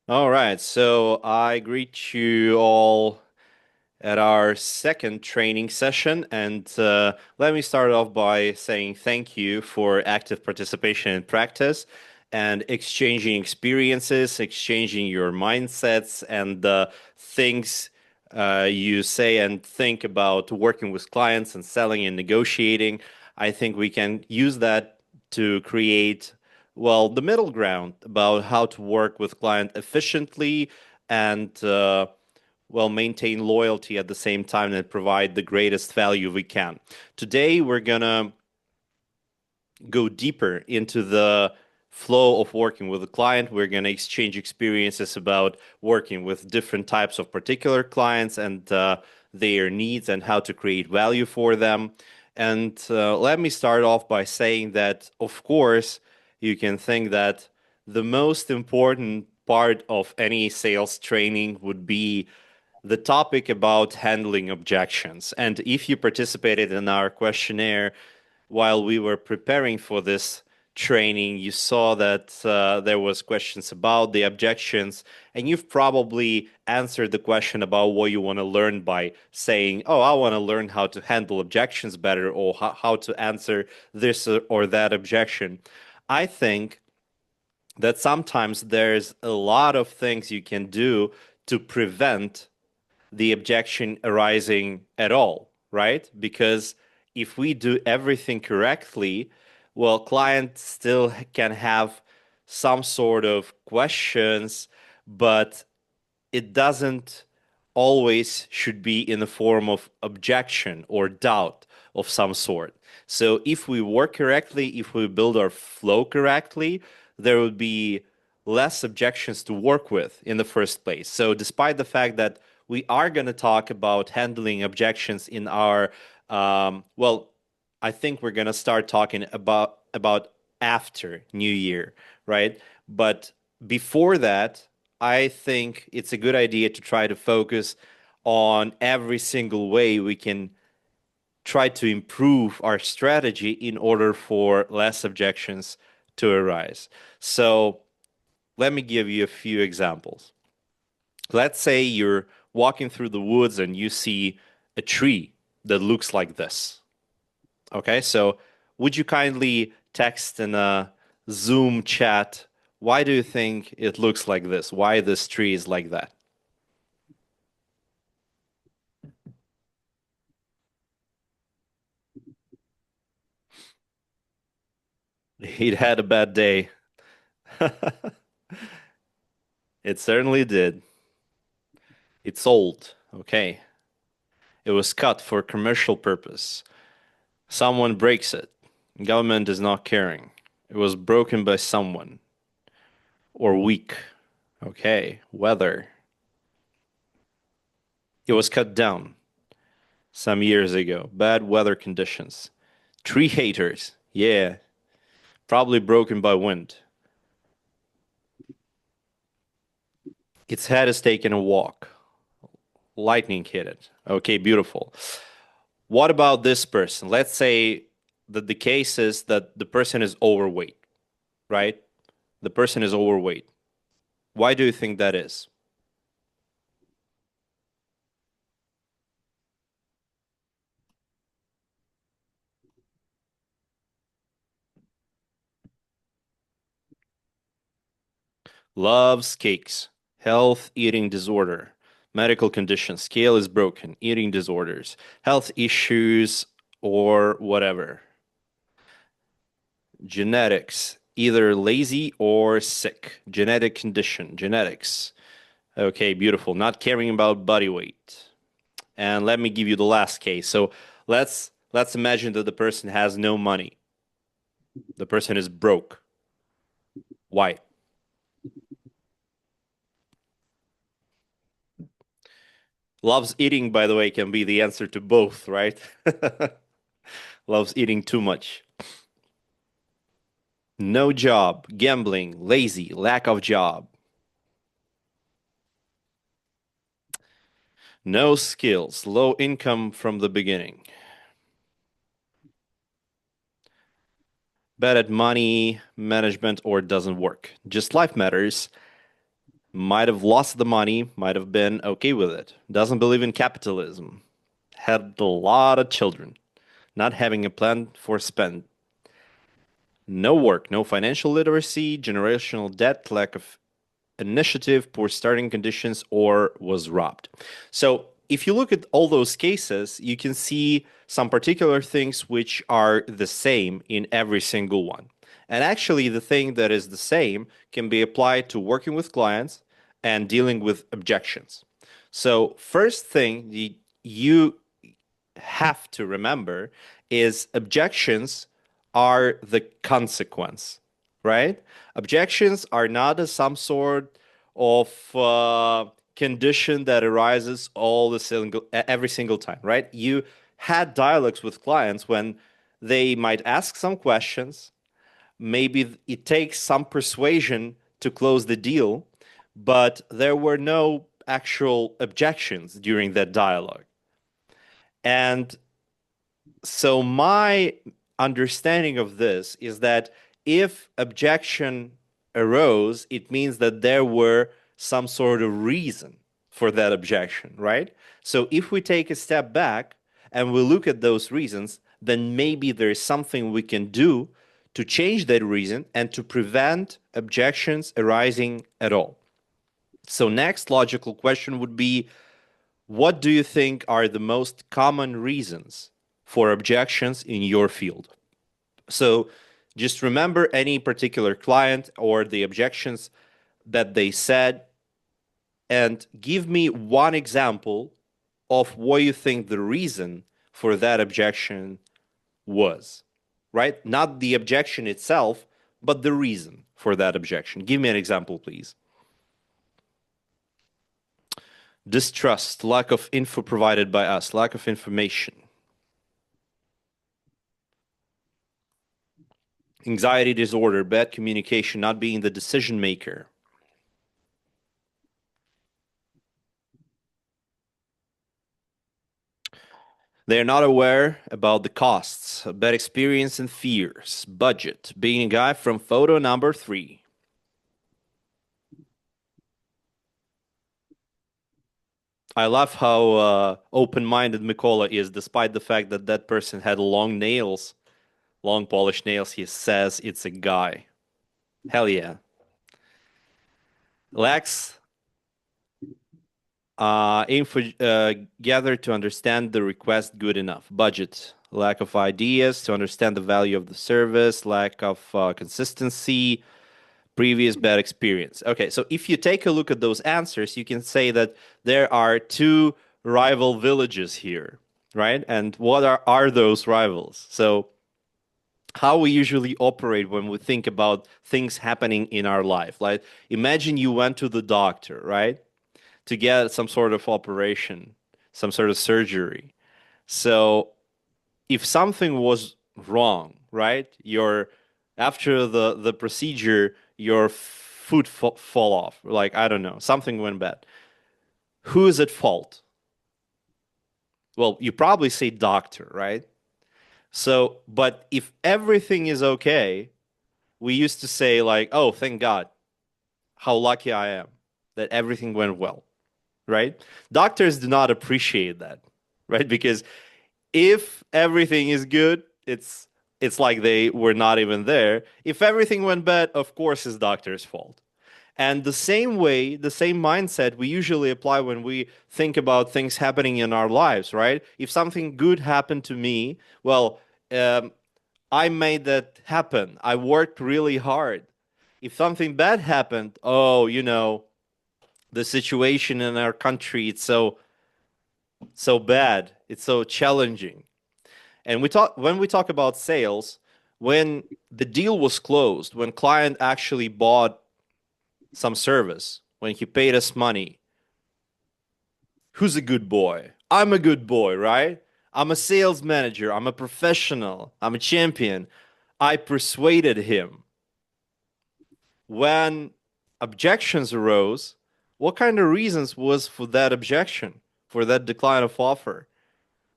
All right, so I greet you all at our second training session, and let me start off by saying thank you for active participation in practice and exchanging experiences, exchanging your mindsets and the things you say and think about working with clients and selling and negotiating. I think we can use that to create the middle ground about how to work with client efficiently and maintain loyalty at the same time and provide the greatest value we can. Today, we're gonna go deeper into the flow of working with a client. We're gonna exchange experiences about working with different types of particular clients and their needs and how to create value for them. And let me start off by saying that, of course, you can think that the most important part of any sales training would be the topic about handling objections. And if you participated in our questionnaire while we were preparing for this training, you saw that there was questions about the objections, and you've probably answered the question about what you want to learn by saying, "Oh, I want to learn how to handle objections better, or how to answer this or that objection." I think that sometimes there's a lot of things you can do to prevent the objection arising at all, right? Because if we do everything correctly, well, client still can have some sort of questions, but it doesn't always should be in the form of objection or doubt of some sort. So if we work correctly, if we build our flow correctly, there would be less objections to work with in the first place. So despite the fact that we are going to talk about handling objections in our I think we're going to start talking about after New Year, right? But before that, I think it's a good idea to try to focus on every single way we can try to improve our strategy in order for less objections to arise. So let me give you a few examples. Let's say you're walking through the woods and you see a tree that looks like this. Okay, so would you kindly text in a Zoom chat, why do you think it looks like this? Why this tree is like that? He'd had a bad day. It certainly did. It's old. Okay. It was cut for commercial purpose. Someone breaks it. Government is not caring. It was broken by someone or weak. Okay. Weather. It was cut down some years ago. Bad weather conditions. Tree haters. Yeah. Probably broken by wind. Its head is taking a walk. Lightning hit it. Okay, beautiful. What about this person? Let's say that the case is that the person is overweight, right? The person is overweight. Why do you think that is? Loves cakes, health, eating disorder, medical condition, scale is broken, eating disorders, health issues, or whatever. Genetics, either lazy or sick. Genetic condition, genetics. Okay, beautiful. Not caring about body weight. And let me give you the last case. So let's imagine that the person has no money. The person is broke. Why? Loves eating, by the way, can be the answer to both, right? Loves eating too much. No job, gambling, lazy, lack of job. No skills, low income from the beginning. Bad at money management or doesn't work. Just life matters. might have lost the money, might have been okay with it, doesn't believe in capitalism, had a lot of children, not having a plan for spend, no work, no financial literacy, generational debt, lack of initiative, poor starting conditions, or was robbed. So if you look at all those cases, you can see some particular things which are the same in every single one. And actually, the thing that is the same can be applied to working with clients and dealing with objections. So, first thing you have to remember is objections are the consequence, right? Objections are not some sort of condition that arises every single time, right? You had dialogues with clients when they might ask some questions. Maybe it takes some persuasion to close the deal, but there were no actual objections during that dialogue. And so my understanding of this is that if objection arose, it means that there were some sort of reason for that objection, right? So if we take a step back and we look at those reasons, then maybe there is something we can do to change that reason and to prevent objections arising at all. So next logical question would be, what do you think are the most common reasons for objections in your field? So just remember any particular client or the objections that they said and give me one example of what you think the reason for that objection was, right? Not the objection itself, but the reason for that objection. Give me an example, please. Distrust, lack of info provided by us, lack of information. Anxiety disorder, bad communication, not being the decision maker. They are not aware about the costs, bad experience and fears, budget, being a guy from photo number 3. I love how open-minded Mikola is, despite the fact that that person had long nails, long polished nails. He says it's a guy. Hell yeah. Lacks info gathered to understand the request good enough. Budget, lack of ideas to understand the value of the service, lack of consistency, previous bad experience. Okay, so if you take a look at those answers, you can say that there are two rival villages here, right? And what are those rivals? So how we usually operate when we think about things happening in our life. Like imagine you went to the doctor, right? To get some sort of operation, some sort of surgery. So if something was wrong, right? Your after the procedure, your foot fall off. Like I don't know, something went bad. Who is at fault? Well, you probably say doctor, right? So, but if everything is okay, we used to say like, "Oh, thank God, how lucky I am that everything went well." Right? Doctors do not appreciate that, right? Because if everything is good, it's like they were not even there. If everything went bad, of course it's doctor's fault. And the same way, the same mindset we usually apply when we think about things happening in our lives, right? If something good happened to me, well, um, I made that happen. I worked really hard. If something bad happened, oh, the situation in our country, it's so bad. It's so challenging. And when we talk about sales, when the deal was closed, when client actually bought some service, when he paid us money, who's a good boy? I'm a good boy, right? I'm a sales manager. I'm a professional. I'm a champion. I persuaded him. When objections arose, what kind of reasons was for that objection, for that decline of offer?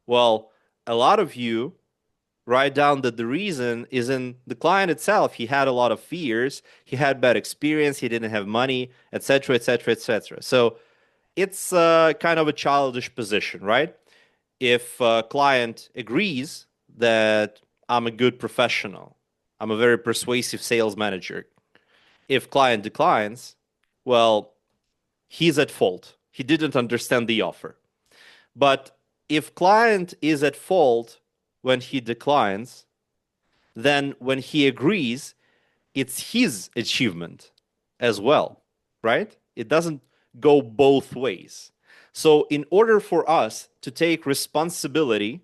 Well, a lot of you write down that the reason is in the client itself. He had a lot of fears, he had bad experience, he didn't have money, etc., etc., etc. So it's kind of a childish position, right? If a client agrees that I'm a good professional, I'm a very persuasive sales manager. If client declines, well, he's at fault. He didn't understand the offer. But if client is at fault when he declines, then when he agrees, it's his achievement as well, right? It doesn't go both ways. So, in order for us to take responsibility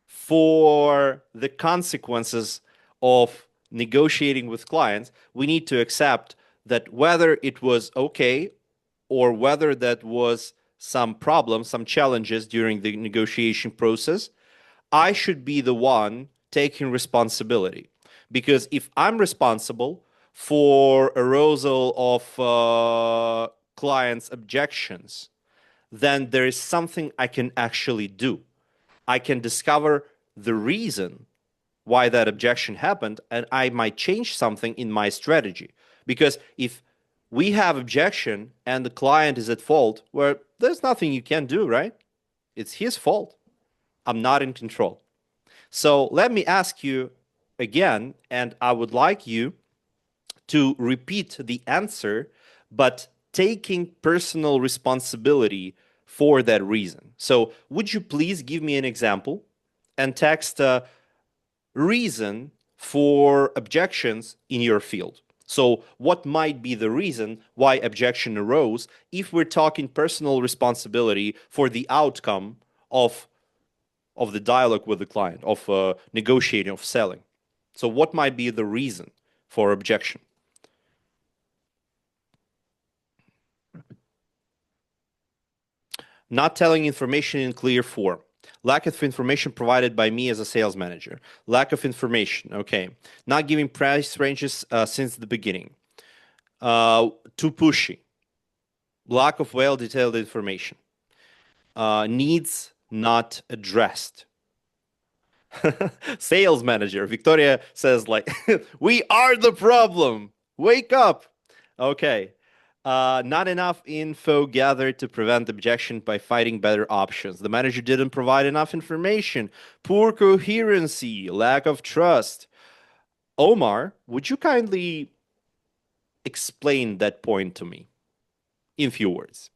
for the consequences of negotiating with clients, we need to accept that whether it was okay or whether that was some problem, some challenges during the negotiation process, I should be the one taking responsibility. Because if I'm responsible for arousal of clients' objections, then there is something I can actually do. I can discover the reason why that objection happened, and I might change something in my strategy. Because if we have objection and the client is at fault, well, there's nothing you can do, right? It's his fault. I'm not in control. So let me ask you again, and I would like you to repeat the answer, but taking personal responsibility for that reason. So would you please give me an example and text a reason for objections in your field? So what might be the reason why objection arose if we're talking personal responsibility for the outcome of the dialogue with the client, of negotiating, of selling? So what might be the reason for objection? Not telling information in clear form, lack of information provided by me as a sales manager, lack of information, okay, not giving price ranges since the beginning, too pushy, lack of well-detailed information, needs not addressed. Sales manager Victoria says like, we are the problem, wake up. Okay. Not enough info gathered to prevent objection by fighting better options. The manager didn't provide enough information. Poor coherency, lack of trust. Omar, would you kindly explain that point to me in few words?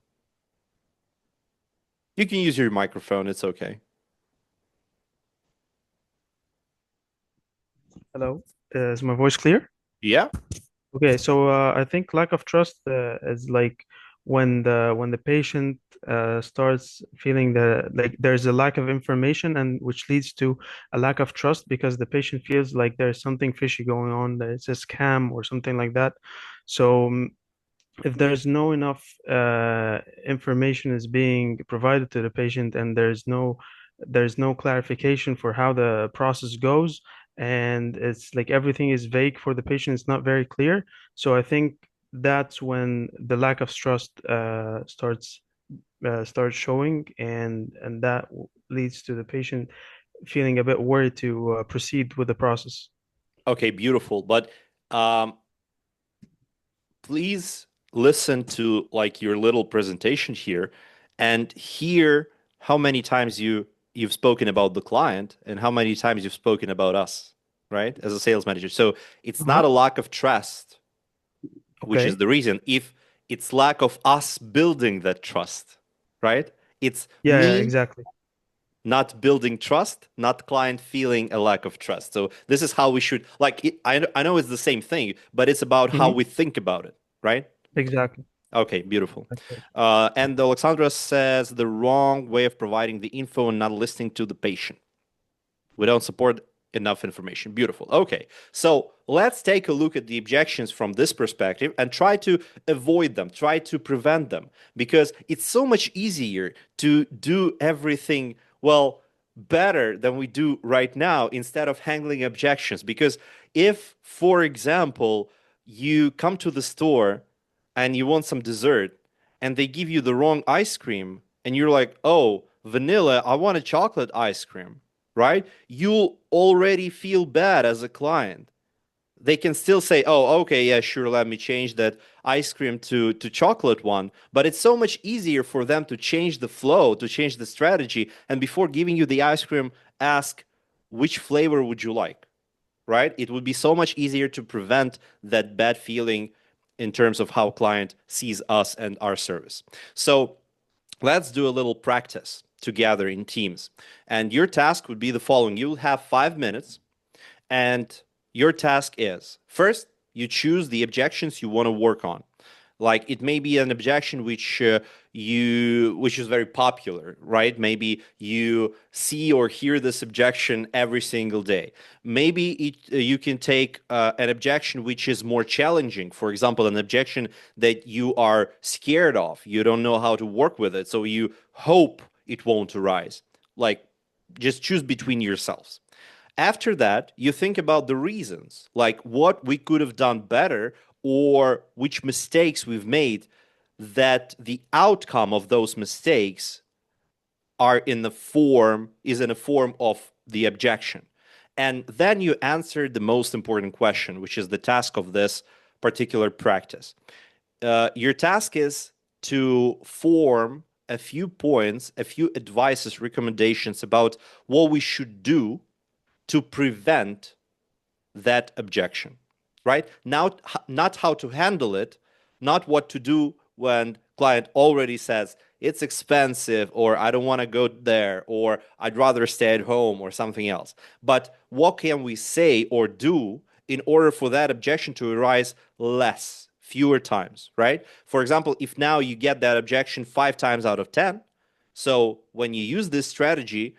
You can use your microphone, it's okay. Hello, is my voice clear? Yeah. Okay, so I think lack of trust is like when the patient starts feeling the like there's a lack of information and which leads to a lack of trust because the patient feels like there's something fishy going on, that it's a scam or something like that. So if there's no enough information is being provided to the patient and there's no clarification for how the process goes and it's like everything is vague for the patient, it's not very clear. So I think that's when the lack of trust starts showing and that leads to the patient feeling a bit worried to proceed with the process. Okay, beautiful. But um, please listen to like your little presentation here and hear how many times you've spoken about the client and how many times you've spoken about us, right? As a sales manager. So it's Uh-huh. not a lack of trust, which is Okay. the reason. If it's lack of us building that trust, right? It's Yeah, yeah, me exactly. not building trust, not client feeling a lack of trust. So this is how we should like I know it's the same thing, but it's about how Hmm. we think about it, right? Exactly. Okay, beautiful. That's it. And Alexandra says the wrong way of providing the info and not listening to the patient. We don't support enough information. Beautiful. Okay, so let's take a look at the objections from this perspective and try to avoid them, try to prevent them, because it's so much easier to do everything, well, better than we do right now instead of handling objections. Because if, for example, you come to the store and you want some dessert and they give you the wrong ice cream and you're like, oh, vanilla, I want a chocolate ice cream. right? You'll already feel bad as a client. They can still say, "Oh, okay, yeah, sure, let me change that ice cream to chocolate one." But it's so much easier for them to change the flow, to change the strategy, and before giving you the ice cream, ask which flavor would you like, right? It would be so much easier to prevent that bad feeling in terms of how client sees us and our service. So let's do a little practice together in teams. And your task would be the following. You'll have 5 minutes and your task is first, you choose the objections you want to work on. Like it may be an objection which is very popular, right? Maybe you see or hear this objection every single day. Maybe you can take an objection which is more challenging. For example, an objection that you are scared of. You don't know how to work with it, so you hope it won't arise. Like just choose between yourselves. After that, you think about the reasons, like what we could have done better or which mistakes we've made, that the outcome of those mistakes is in the form of the objection. And then you answer the most important question, which is the task of this particular practice. Your task is to form a few points, a few advices, recommendations about what we should do to prevent that objection, right? Now, not how to handle it, not what to do when client already says it's expensive or I don't want to go there or I'd rather stay at home or something else. But what can we say or do in order for that objection to arise fewer times, right? For example, if now you get that objection 5 times out of 10, so when you use this strategy,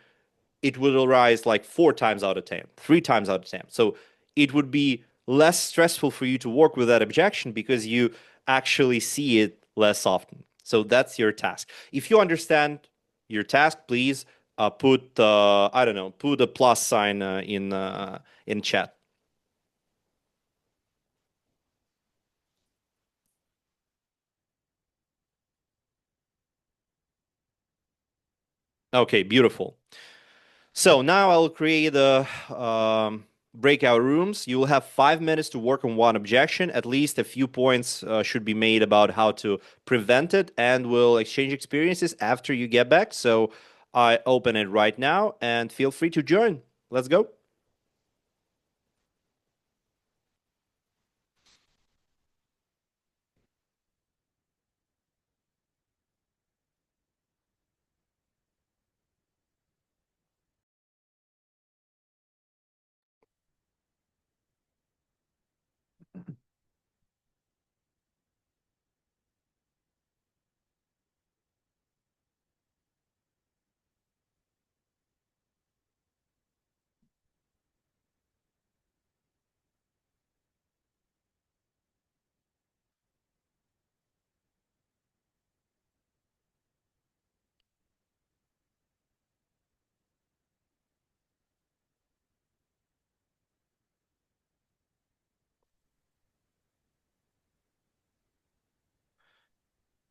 it would arise like 4 times out of 10, 3 times out of 10. So it would be less stressful for you to work with that objection because you actually see it less often. So that's your task. If you understand your task, please put I don't know, put a plus sign in chat. Okay, beautiful. So now I'll create the breakout rooms. You will have 5 minutes to work on one objection. At least a few points should be made about how to prevent it, and we'll exchange experiences after you get back. So I open it right now, and feel free to join. Let's go.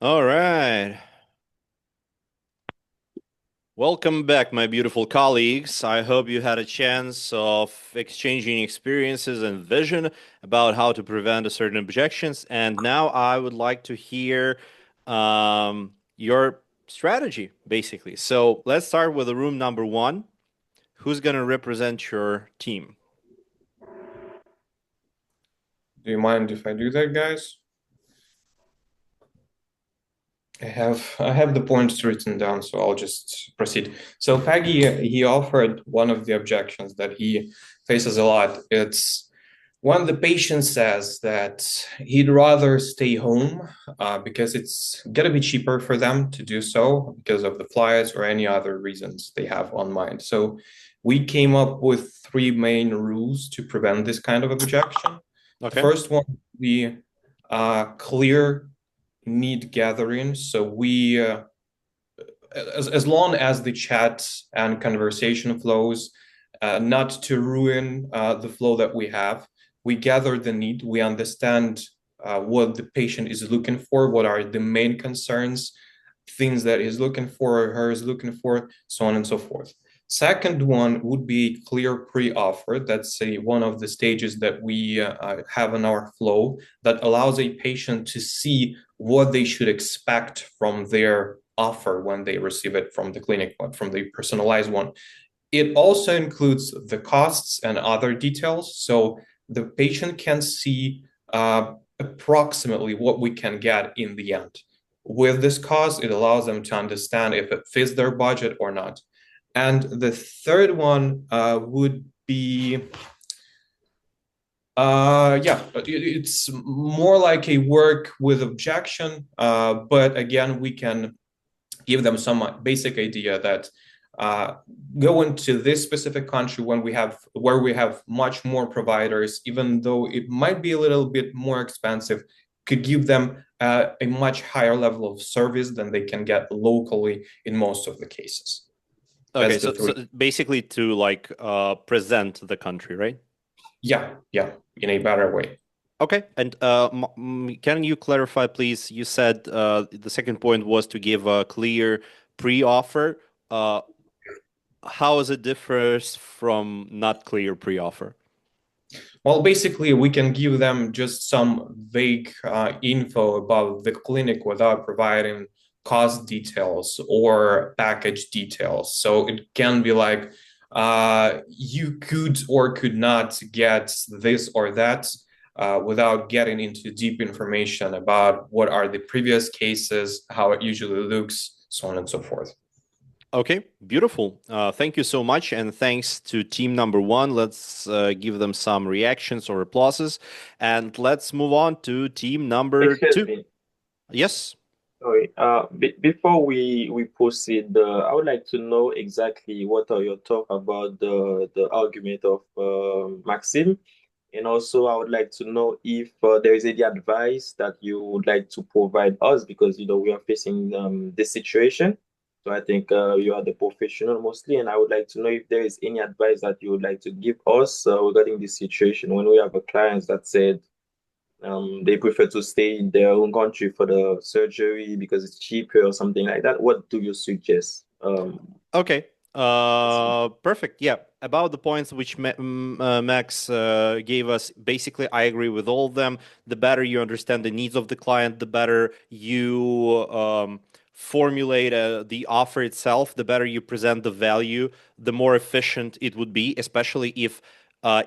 All right. Welcome back, my beautiful colleagues. I hope you had a chance of exchanging experiences and vision about how to prevent a certain objections. And now I would like to hear your strategy, basically. So let's start with the room number one. Who's going to represent your team? Do you mind if I do that, guys? I have the points written down, so I'll just proceed. So Peggy, he offered one of the objections that he faces a lot. It's when the patient says that he'd rather stay home because it's gonna be cheaper for them to do so because of the flights or any other reasons they have on mind. So we came up with three main rules to prevent this kind of objection. The Okay. first one, the clear need gathering. So as long as the chat and conversation flows, not to ruin the flow that we have, we gather the need, we understand what the patient is looking for, what are the main concerns, things that he's looking for or her is looking for, so on and so forth. Second one would be a clear pre-offer. That's one of the stages that we have in our flow that allows a patient to see what they should expect from their offer when they receive it from the clinic, from the personalized one. It also includes the costs and other details, so the patient can see approximately what we can get in the end. With this cost, it allows them to understand if it fits their budget or not. And the third one would be, it's more like a work with objection, but again, we can give them some basic idea that uh, go into this specific country where we have much more providers, even though it might be a little bit more expensive, could give them a much higher level of service than they can get locally in most of the cases. Okay, That's the so three. basically to like present the country, right? Yeah, in a better way. Okay, and can you clarify, please? You said the second point was to give a clear pre-offer. Uh, how is it differs from not clear pre-offer? Well, basically, we can give them just some vague info about the clinic without providing cost details or package details. So it can be like you could or could not get this or that without getting into deep information about what are the previous cases, how it usually looks, so on and so forth. Okay, beautiful. Thank you so much, and thanks to team number one. Let's give them some reactions or applauses, and let's move on to team number Excuse two. me. Yes. Sorry. Before we proceed, I would like to know exactly what are your thoughts about the argument of Maxim, and also I would like to know if there is any advice that you would like to provide us because we are facing this situation. So I think you are the professional mostly, and I would like to know if there is any advice that you would like to give us regarding this situation when we have a client that said they prefer to stay in their own country for the surgery because it's cheaper or something like that. What do you suggest? Okay. Perfect. Yeah. About the points which Max gave us, basically, I agree with all of them. The better you understand the needs of the client, the better you formulate the offer itself, the better you present the value, the more efficient it would be, especially if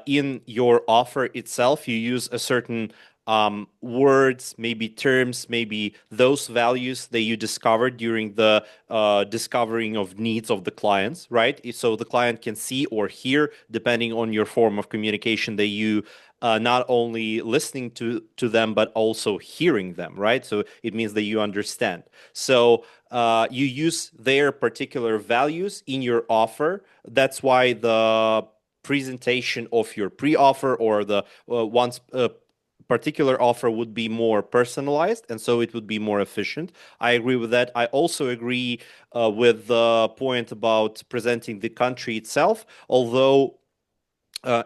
in your offer itself you use a certain words, maybe terms, maybe those values that you discovered during the discovering of needs of the clients, right? So the client can see or hear, depending on your form of communication, that you not only listening to them but also hearing them, right? So it means that you understand. So you use their particular values in your offer. That's why the presentation of your pre-offer or the once particular offer would be more personalized, and so it would be more efficient. I agree with that. I also agree with the point about presenting the country itself, although uh,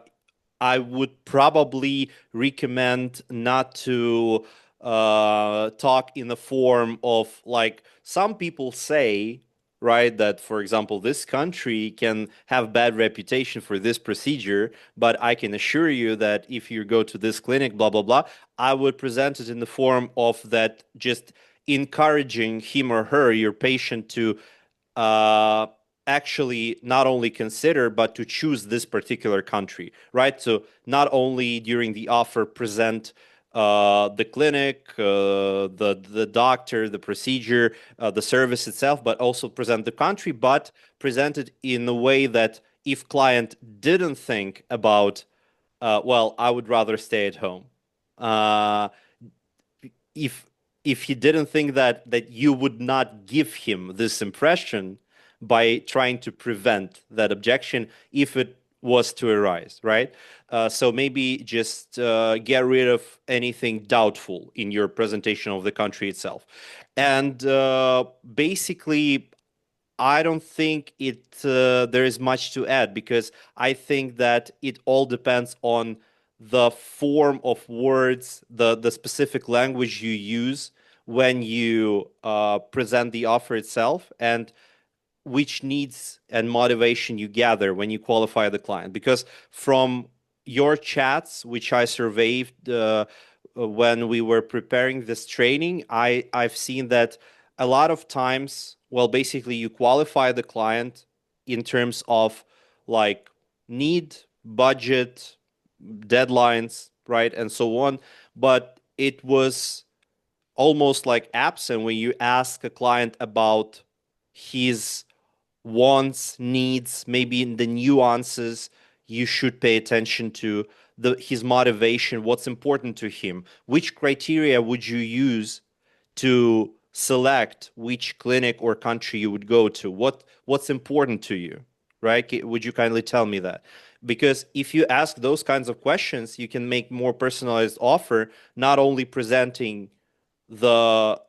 I would probably recommend not to talk in the form of like some people say, right, that for example, this country can have bad reputation for this procedure, but I can assure you that if you go to this clinic, blah, blah, blah, I would present it in the form of that just encouraging him or her, your patient, to uh, actually not only consider but to choose this particular country, right? So not only during the offer present the clinic, the doctor, the procedure, the service itself, but also present the country, but present it in a way that if client didn't think about, well, I would rather stay at home. Uh, if if he didn't think that you would not give him this impression by trying to prevent that objection if it was to arise, right? So maybe just get rid of anything doubtful in your presentation of the country itself. And basically, I don't think there is much to add because I think that it all depends on the form of words, the specific language you use when you present the offer itself, and which needs and motivation you gather when you qualify the client. Because from your chats, which I surveyed when we were preparing this training, I've seen that a lot of times, well, basically you qualify the client in terms of like need, budget, deadlines, right, and so on. But it was almost like absent when you ask a client about his wants, needs, maybe in the nuances you should pay attention to, his motivation, what's important to him, which criteria would you use to select which clinic or country you would go to, what's important to you, right? Would you kindly tell me that? Because if you ask those kinds of questions, you can make more personalized offer, not only presenting the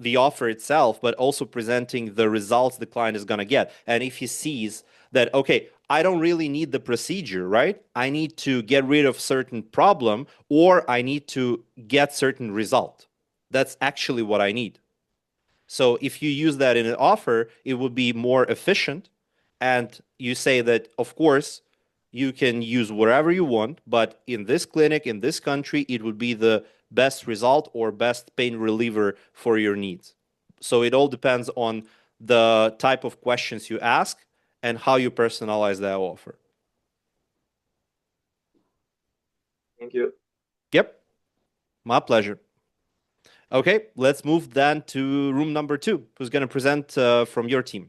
the offer itself, but also presenting the results the client is going to get. And if he sees that, okay, I don't really need the procedure, right? I need to get rid of certain problem, or I need to get certain result. That's actually what I need. So if you use that in an offer, it would be more efficient. And you say that, of course, you can use whatever you want, but in this clinic, in this country, it would be the best result or best pain reliever for your needs. So it all depends on the type of questions you ask and how you personalize that offer. Thank you. Yep, my pleasure. Okay, let's move then to room number 2. Who's going to present from your team?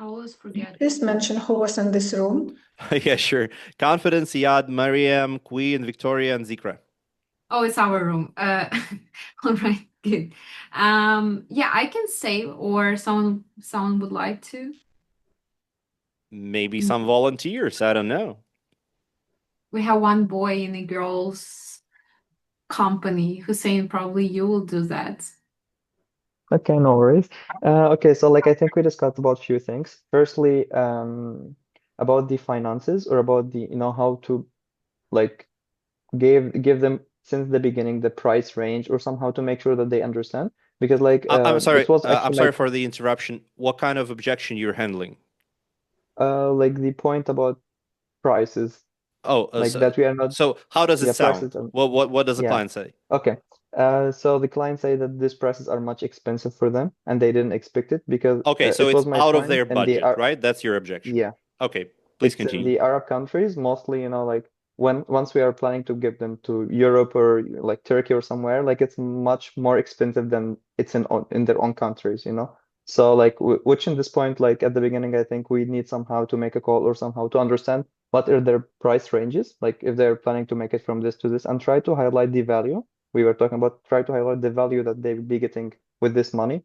I always forget. Please mention who was in this room. Yeah, sure. Confidence, Iyad, Mariam, Queen, Victoria, and Zikra. Oh, it's our room. All right, good. Yeah, I can say, or someone would like to. Maybe some volunteers. I don't know. We have one boy in a girl's company. Hussein, probably you will do that. Okay, no worries. Okay, so like I think we discussed about a few things. Firstly, about the finances or about the, how to like give them since the beginning the price range or somehow to make sure that they understand. Because like I'm sorry. it was I'm actually sorry like for the interruption. What kind of objection you're handling? like the point about prices, Oh, like that we are not, so how does it yeah, prices sound? are, What does the yeah. client say? Okay. So the clients say that these prices are much expensive for them and they didn't expect it because Okay, so it it's was my out of point their and they budget, are, right? That's your objection. yeah. Okay, please It's in continue. the Arab countries, mostly, like once we are planning to give them to Europe or like Turkey or somewhere, like it's much more expensive than it's in their own countries. So like which in this point, like at the beginning, I think we need somehow to make a call or somehow to understand what are their price ranges, like if they're planning to make it from this to this, and try to highlight the value. We were talking about try to highlight the value that they would be getting with this money.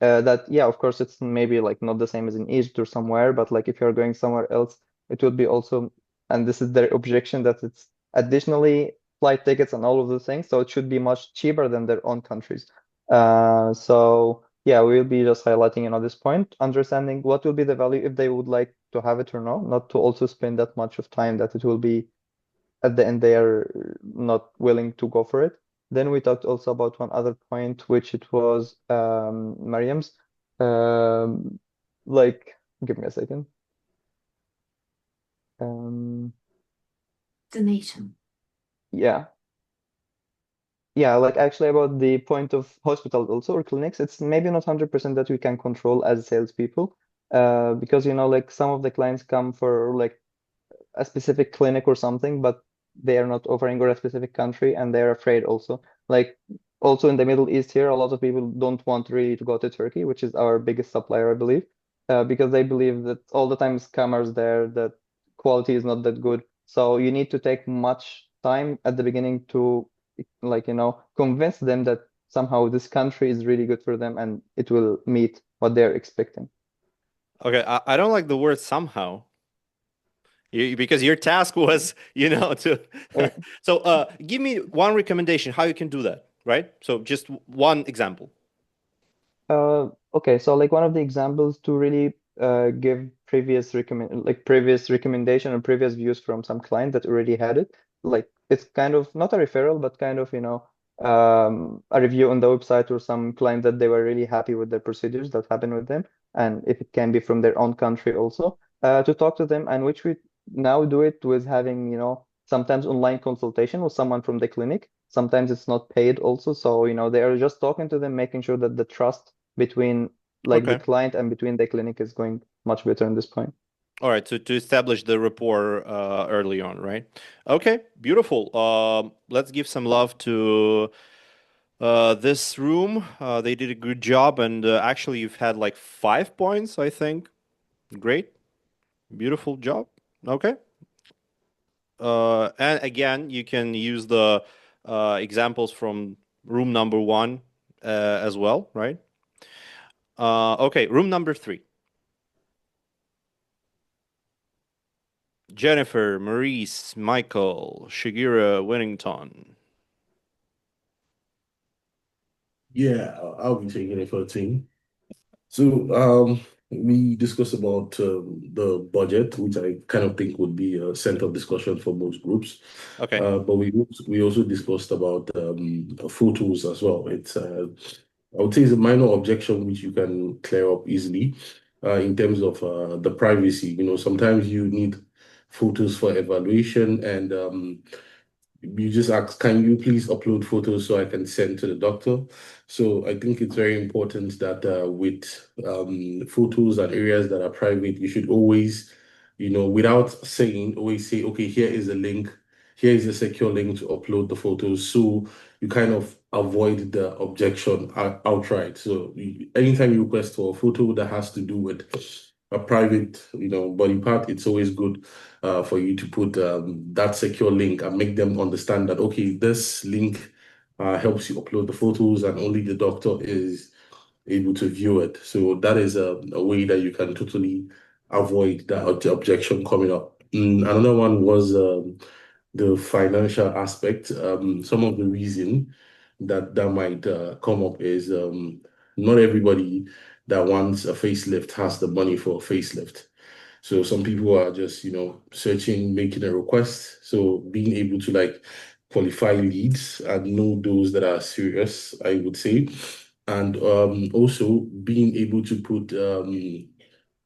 That yeah, of course, it's maybe like not the same as in Egypt or somewhere, but like if you're going somewhere else, it would be also, and this is their objection that it's additionally flight tickets and all of those things, so it should be much cheaper than their own countries. So yeah, we'll be just highlighting this point, understanding what will be the value if they would like to have it or not to also spend that much of time that it will be at the end they are not willing to go for it. Then we talked also about one other point, which it was Mariam's. Um, like, give me a second. Donation. Yeah. Yeah, like actually about the point of hospitals also or clinics, it's maybe not 100% that we can control as salespeople. Because like some of the clients come for like a specific clinic or something, but they are not offering or a specific country and they're afraid also. Like also in the Middle East here, a lot of people don't want really to go to Turkey, which is our biggest supplier, I believe, because they believe that all the time scammers there, that quality is not that good. So you need to take much time at the beginning to like, convince them that somehow this country is really good for them and it will meet what they're expecting. Okay, I don't like the word somehow. Because your task was, to. So, give me one recommendation how you can do that, right? So, just one example. Okay, so like one of the examples to really give previous recommendation and previous views from some client that already had it. Like it's kind of not a referral, but kind of, a review on the website or some client that they were really happy with the procedures that happened with them. And if it can be from their own country also, to talk to them, and which we now do it with having, sometimes online consultation with someone from the clinic. Sometimes it's not paid also. So, they are just talking to them, making sure that the trust between like the Okay. client and between the clinic is going much better in this point. All right, to establish the rapport early on, right? Okay, beautiful. Let's give some love to this room. They did a good job, and actually, you've had like 5 points, I think. Great, beautiful job. Okay. And again, you can use the examples from room number one as well, right? Okay, room number three. Jennifer, Maurice, Michael, Shigira, Winnington. Yeah, I'll be taking it for a team. So, we discussed about the budget, which I kind of think would be a central discussion for most groups. Okay. But we also discussed about photos as well. I would say it's a minor objection which you can clear up easily in terms of the privacy. Sometimes you need photos for evaluation, and you just ask, can you please upload photos so I can send to the doctor? So I think it's very important that with photos and areas that are private, you should always, without saying, always say, okay, here is a link, here is a secure link to upload the photos. So you kind of avoid the objection outright. So anytime you request for a photo that has to do with a private, body part, it's always good for you to put that secure link and make them understand that, okay, this link helps you upload the photos and only the doctor is able to view it. So that is a way that you can totally avoid that objection coming up. Another one was the financial aspect. Some of the reason that might come up is not everybody that wants a facelift has the money for a facelift. So some people are just, searching, making a request. So being able to like qualify leads and know those that are serious, I would say. And also being able to put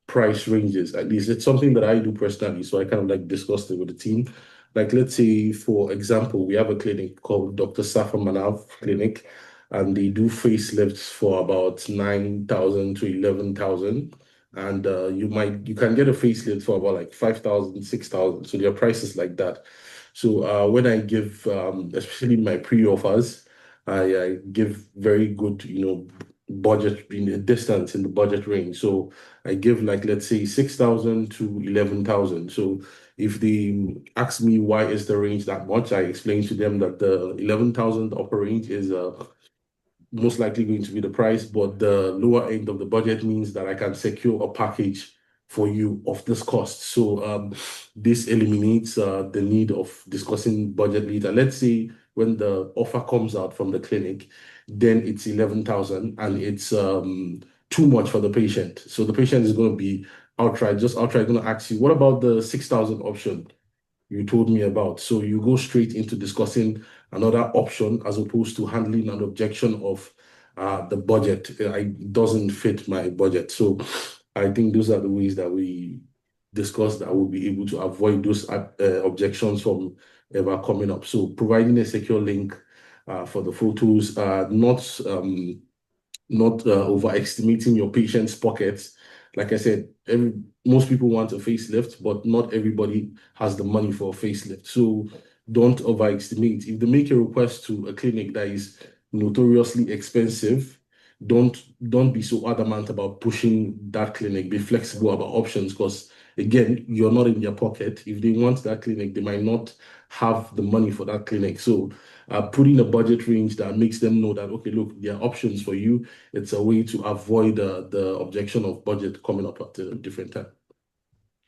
price ranges. At least it's something that I do personally. So I kind of like discussed it with the team. Like, let's say, for example, we have a clinic called Dr. Safa Manav Clinic, and they do facelifts for about 9,000 to 11,000. And you can get a facelift for about like 5,000, 6,000. So their prices like that. So when I give, especially my pre-offers, I give very good, budget in the distance in the budget range. So I give like, let's say, 6,000 to 11,000. So if they ask me why is the range that much, I explain to them that the 11,000 upper range is most likely going to be the price, but the lower end of the budget means that I can secure a package for you of this cost. So this eliminates the need of discussing budget later. Let's say when the offer comes out from the clinic, then it's 11,000 and it's too much for the patient. So the patient is going to be just outright going to ask you, what about the 6,000 option you told me about? So you go straight into discussing another option as opposed to handling an objection of the budget. It doesn't fit my budget. So I think those are the ways that we discussed that we'll be able to avoid those objections from ever coming up. So providing a secure link for the photos, not overestimating your patient's pockets. Like I said, most people want a facelift, but not everybody has the money for a facelift. So don't overestimate. If they make a request to a clinic that is notoriously expensive, don't be so adamant about pushing that clinic. Be flexible about options because again, you're not in their pocket. If they want that clinic, they might not have the money for that clinic. So putting a budget range that makes them know that, okay, look, there are options for you. It's a way to avoid the objection of budget coming up at a different time.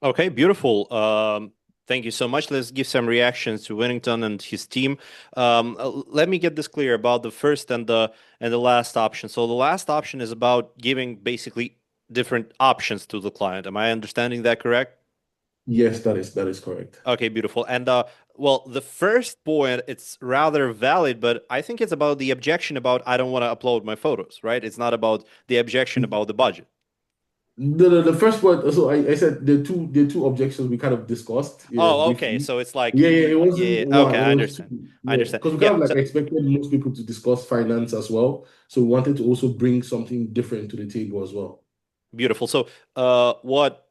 Okay, beautiful. Thank you so much. Let's give some reactions to Winnington and his team. Let me get this clear about the first and the last option. So the last option is about giving basically different options to the client. Am I understanding that correct? Yes, that is correct. Okay, beautiful. And well, the first point, it's rather valid, but I think it's about the objection about I don't want to upload my photos, right? It's not about the objection about the budget. The first point, so I said the two objections we kind of discussed Oh, okay. briefly. So it's like Yeah, yeah, it yeah, wasn't okay, one, I it was two. understand. I Yeah, understand. because we Yeah. kind of So like expected most people to discuss finance as well. So we wanted to also bring something different to the table as well. beautiful. So what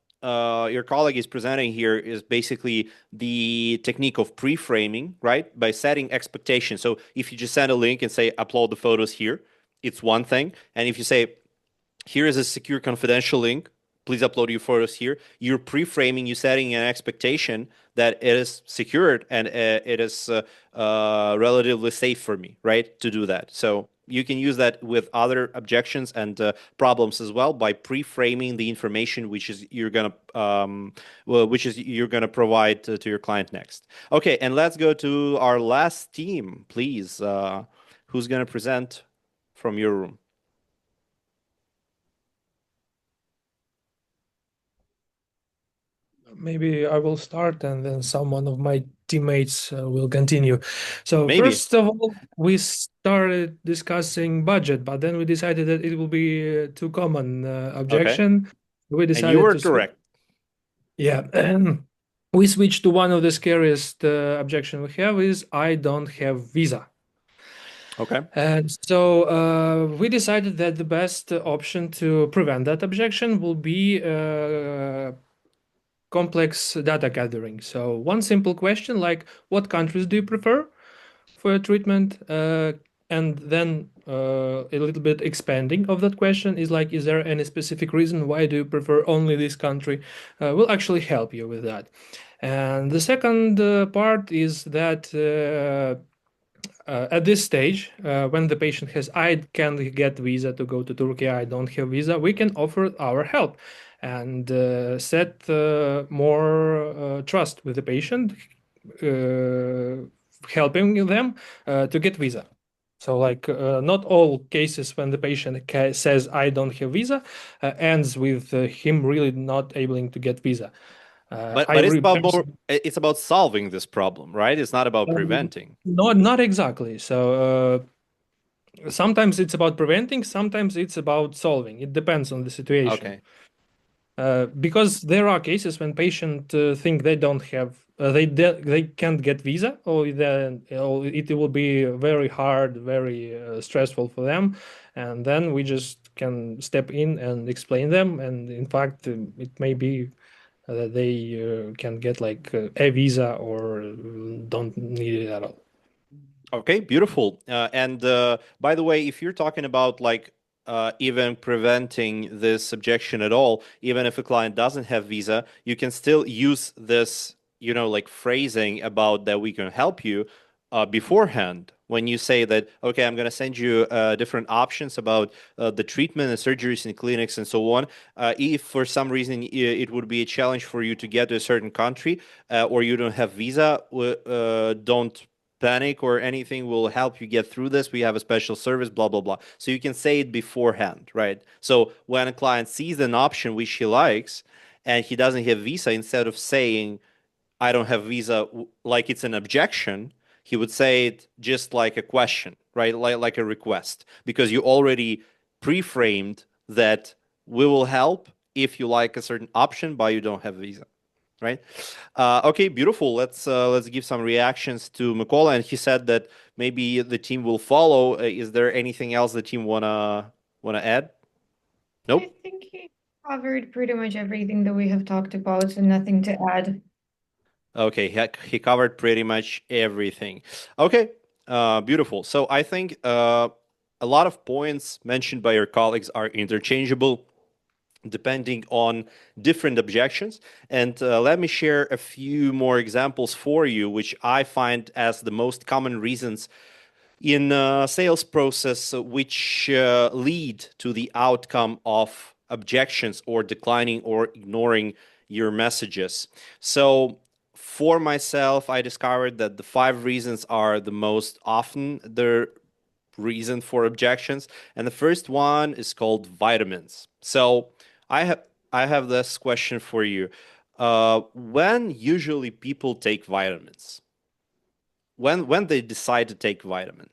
your colleague is presenting here is basically the technique of pre-framing, right? By setting expectations. So if you just send a link and say upload the photos here, it's one thing. And if you say here is a secure confidential link, please upload your photos here, you're pre-framing, you're setting an expectation that it is secured and it is relatively safe for me, right, to do that. So you can use that with other objections and problems as well by pre-framing the information which is you're gonna provide to your client next. Okay, and let's go to our last team, please. Who's gonna present from your room? Maybe I will start and then someone of my teammates will continue. So Maybe. first of all, we started discussing budget, but then we decided that it will be too common objection. We And you decided were to switch. correct. Yeah, and we switched to one of the scariest objection we have is I don't have visa. Okay. And so we decided that the best option to prevent that objection will be complex data gathering. So one simple question like, what countries do you prefer for treatment? And then a little bit expanding of that question is like, is there any specific reason why do you prefer only this country? Will actually help you with that. And the second part is that at this stage, when the patient has, I can get visa to go to Turkey, I don't have visa, we can offer our help and set more trust with the patient, helping them to get visa. So like not all cases when the patient says I don't have visa ends with him really not able to get visa. But it's about solving this problem, right? It's not about preventing. Not exactly. So sometimes it's about preventing, sometimes it's about solving. It depends on the situation. Okay. Because there are cases when patients think they don't have, they can't get visa, or then it will be very hard, very stressful for them, and then we just can step in and explain them. And in fact, it may be that they can get like a visa or don't need it at all. Okay, beautiful. And by the way, if you're talking about like even preventing this objection at all, even if a client doesn't have visa, you can still use this, like phrasing about that we can help you beforehand. When you say that, okay, I'm going to send you different options about the treatment and surgeries in clinics and so on. If for some reason it would be a challenge for you to get to a certain country or you don't have visa, don't panic or anything, will help you get through this. We have a special service, blah, blah, blah. So you can say it beforehand, right? So when a client sees an option which he likes and he doesn't have visa, instead of saying, I don't have visa, like it's an objection, he would say it just like a question, right? Like a request, because you already pre-framed that we will help if you like a certain option, but you don't have visa. Right. Okay, beautiful. Let's give some reactions to Mykola, and he said that maybe the team will follow. Is there anything else the team wanna add? Nope. I think he covered pretty much everything that we have talked about, so nothing to add. Okay, he covered pretty much everything. Okay, beautiful. So I think a lot of points mentioned by your colleagues are interchangeable, depending on different objections. And let me share a few more examples for you, which I find as the most common reasons in sales process which lead to the outcome of objections or declining or ignoring your messages. So for myself, I discovered that the 5 reasons are the most often the reason for objections, and the first one is called vitamins. So I have this question for you. When usually people take vitamins? When they decide to take vitamin?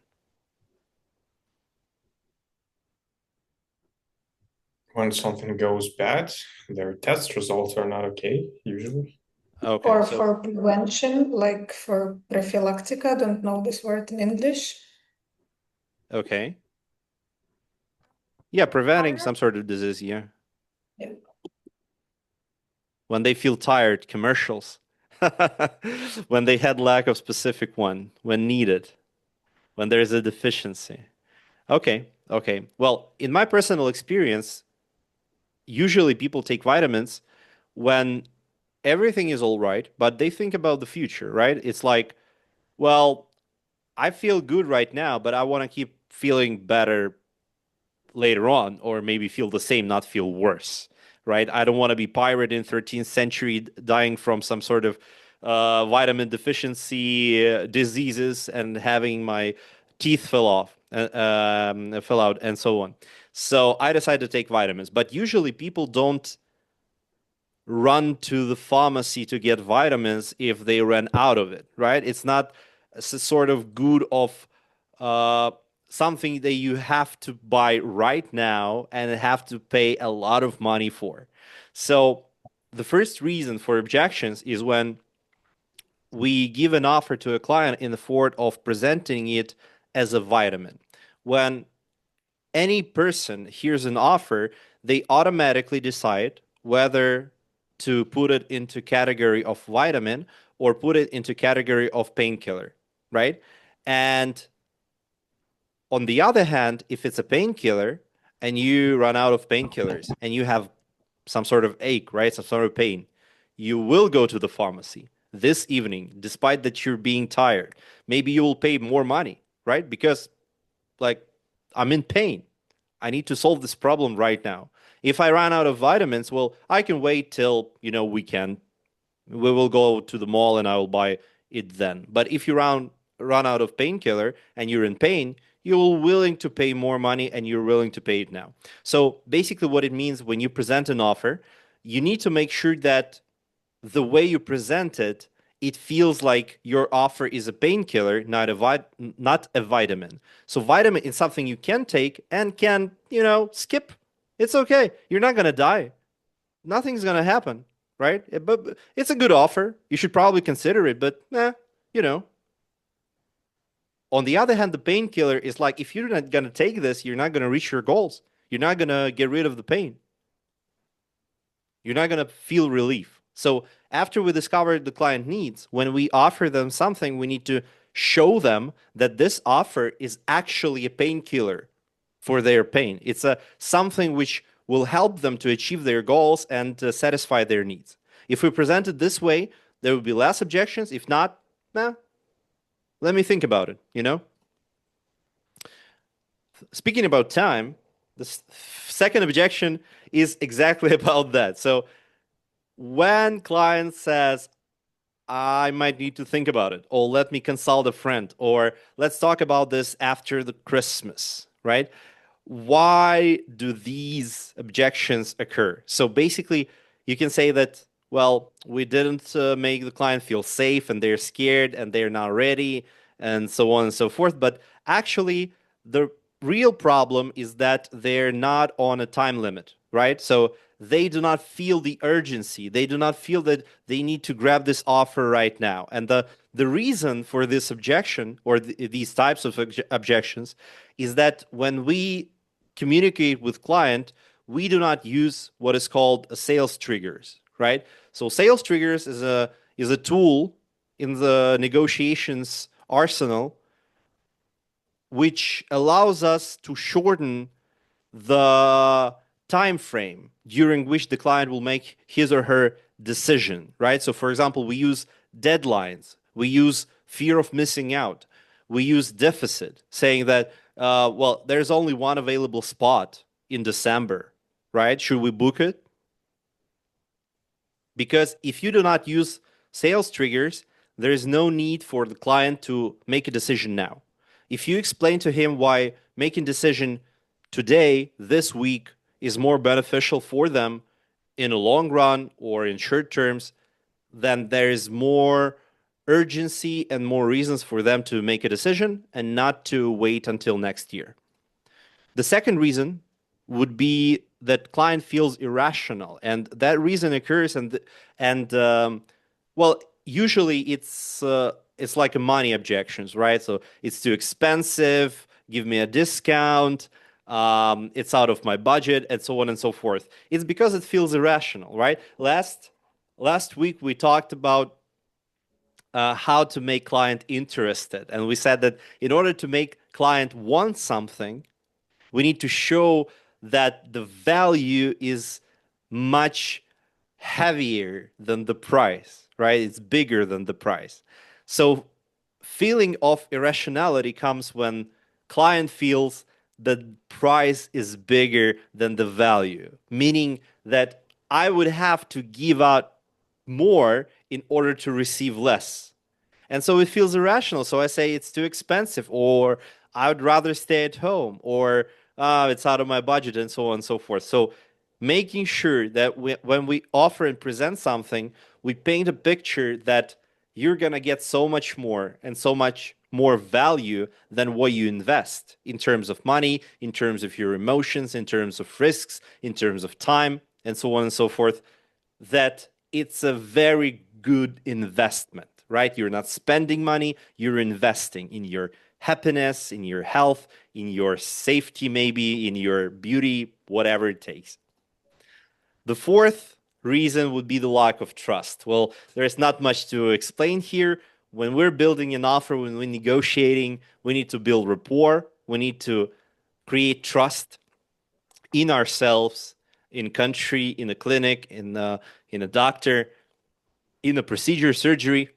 When something goes bad, their test results are not okay, usually. Okay, Or so for prevention, like for prophylactic, I don't know this word in English. okay. Yeah, preventing some sort of disease, yeah. Yeah. When they feel tired, commercials. When they had lack of specific one, when needed, when there is a deficiency. Okay, okay. Well, in my personal experience, usually people take vitamins when everything is all right, but they think about the future, right? It's like, well, I feel good right now, but I want to keep feeling better later on, or maybe feel the same, not feel worse, right? I don't want to be pirate in 13th century dying from some sort of vitamin deficiency diseases and having my teeth fell out, and so on. So I decided to take vitamins, but usually people don't run to the pharmacy to get vitamins if they ran out of it, right? It's not a sort of good of something that you have to buy right now and have to pay a lot of money for. So the first reason for objections is when we give an offer to a client in the form of presenting it as a vitamin. When any person hears an offer, they automatically decide whether to put it into category of vitamin or put it into category of painkiller, right? And on the other hand, if it's a painkiller and you run out of painkillers and you have some sort of ache, right, some sort of pain, you will go to the pharmacy this evening, despite that you're being tired. Maybe you will pay more money, right? Because, like, I'm in pain. I need to solve this problem right now. If I run out of vitamins, well, I can wait till, weekend. We will go to the mall and I will buy it then. But if you run out of painkiller and you're in pain, you're willing to pay more money and you're willing to pay it now. So basically what it means when you present an offer, you need to make sure that the way you present it, it feels like your offer is a painkiller, not a vitamin. So vitamin is something you can take and can, skip. It's okay. You're not going to die. Nothing's going to happen, right? But it's a good offer. You should probably consider it, but you know. On the other hand, the painkiller is like, if you're not going to take this, you're not going to reach your goals. You're not going to get rid of the pain. You're not going to feel relief. So after we discover the client needs, when we offer them something, we need to show them that this offer is actually a painkiller for their pain. It's something which will help them to achieve their goals and satisfy their needs. If we present it this way, there will be less objections. If not, let me think about it. Speaking about time, the second objection is exactly about that. So when client says, I might need to think about it, or let me consult a friend, or let's talk about this after the Christmas, right? Why do these objections occur? So basically, you can say that, well, we didn't make the client feel safe and they're scared and they're not ready and so on and so forth. But actually, the real problem is that they're not on a time limit, right? So they do not feel the urgency. They do not feel that they need to grab this offer right now. And the reason for this objection or these types of objections is that when we communicate with client, we do not use what is called a sales triggers, right? So sales triggers is a tool in the negotiations arsenal which allows us to shorten the time frame during which the client will make his or her decision, right? So for example, we use deadlines, we use fear of missing out, we use deficit, saying that well, there's only one available spot in December, right? Should we book it? Because if you do not use sales triggers, there is no need for the client to make a decision now. If you explain to him why making decision today, this week, is more beneficial for them in a long run or in short terms, then there is more urgency and more reasons for them to make a decision and not to wait until next year. The second reason would be that client feels irrational, and that reason occurs, well, usually it's like a money objections, right? So it's too expensive, give me a discount, it's out of my budget, and so on and so forth. It's because it feels irrational, right? Last week we talked about how to make client interested, and we said that in order to make client want something, we need to show that the value is much heavier than the price, right? It's bigger than the price. So feeling of irrationality comes when client feels the price is bigger than the value, meaning that I would have to give out more in order to receive less. And so it feels irrational. So I say it's too expensive, or I would rather stay at home, or it's out of my budget, and so on and so forth. So making sure that when we offer and present something, we paint a picture that you're going to get so much more and so much more value than what you invest in terms of money, in terms of your emotions, in terms of risks, in terms of time, and so on and so forth, that it's a very good investment, right? You're not spending money, you're investing in your happiness, in your health, in your safety, maybe in your beauty, whatever it takes. The fourth reason would be the lack of trust. Well, there's not much to explain here. When we're building an offer, when we're negotiating, we need to build rapport. We need to create trust in ourselves, in country, in a clinic, in a doctor, in a procedure, surgery.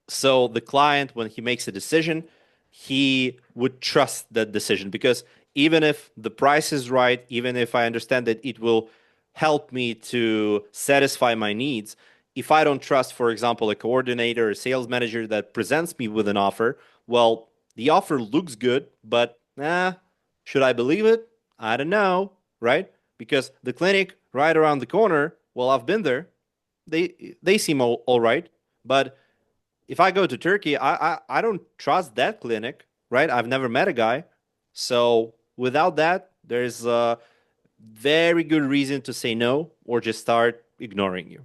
So the client, when he makes a decision, he would trust that decision, because even if the price is right, even if I understand that it will help me to satisfy my needs, if I don't trust, for example, a coordinator or a sales manager that presents me with an offer, well, the offer looks good, but should I believe it? I don't know, right? Because the clinic right around the corner, well, I've been there. They seem all right, but if I go to Turkey, I don't trust that clinic, right? I've never met a guy. So without that, there's a very good reason to say no or just start ignoring you.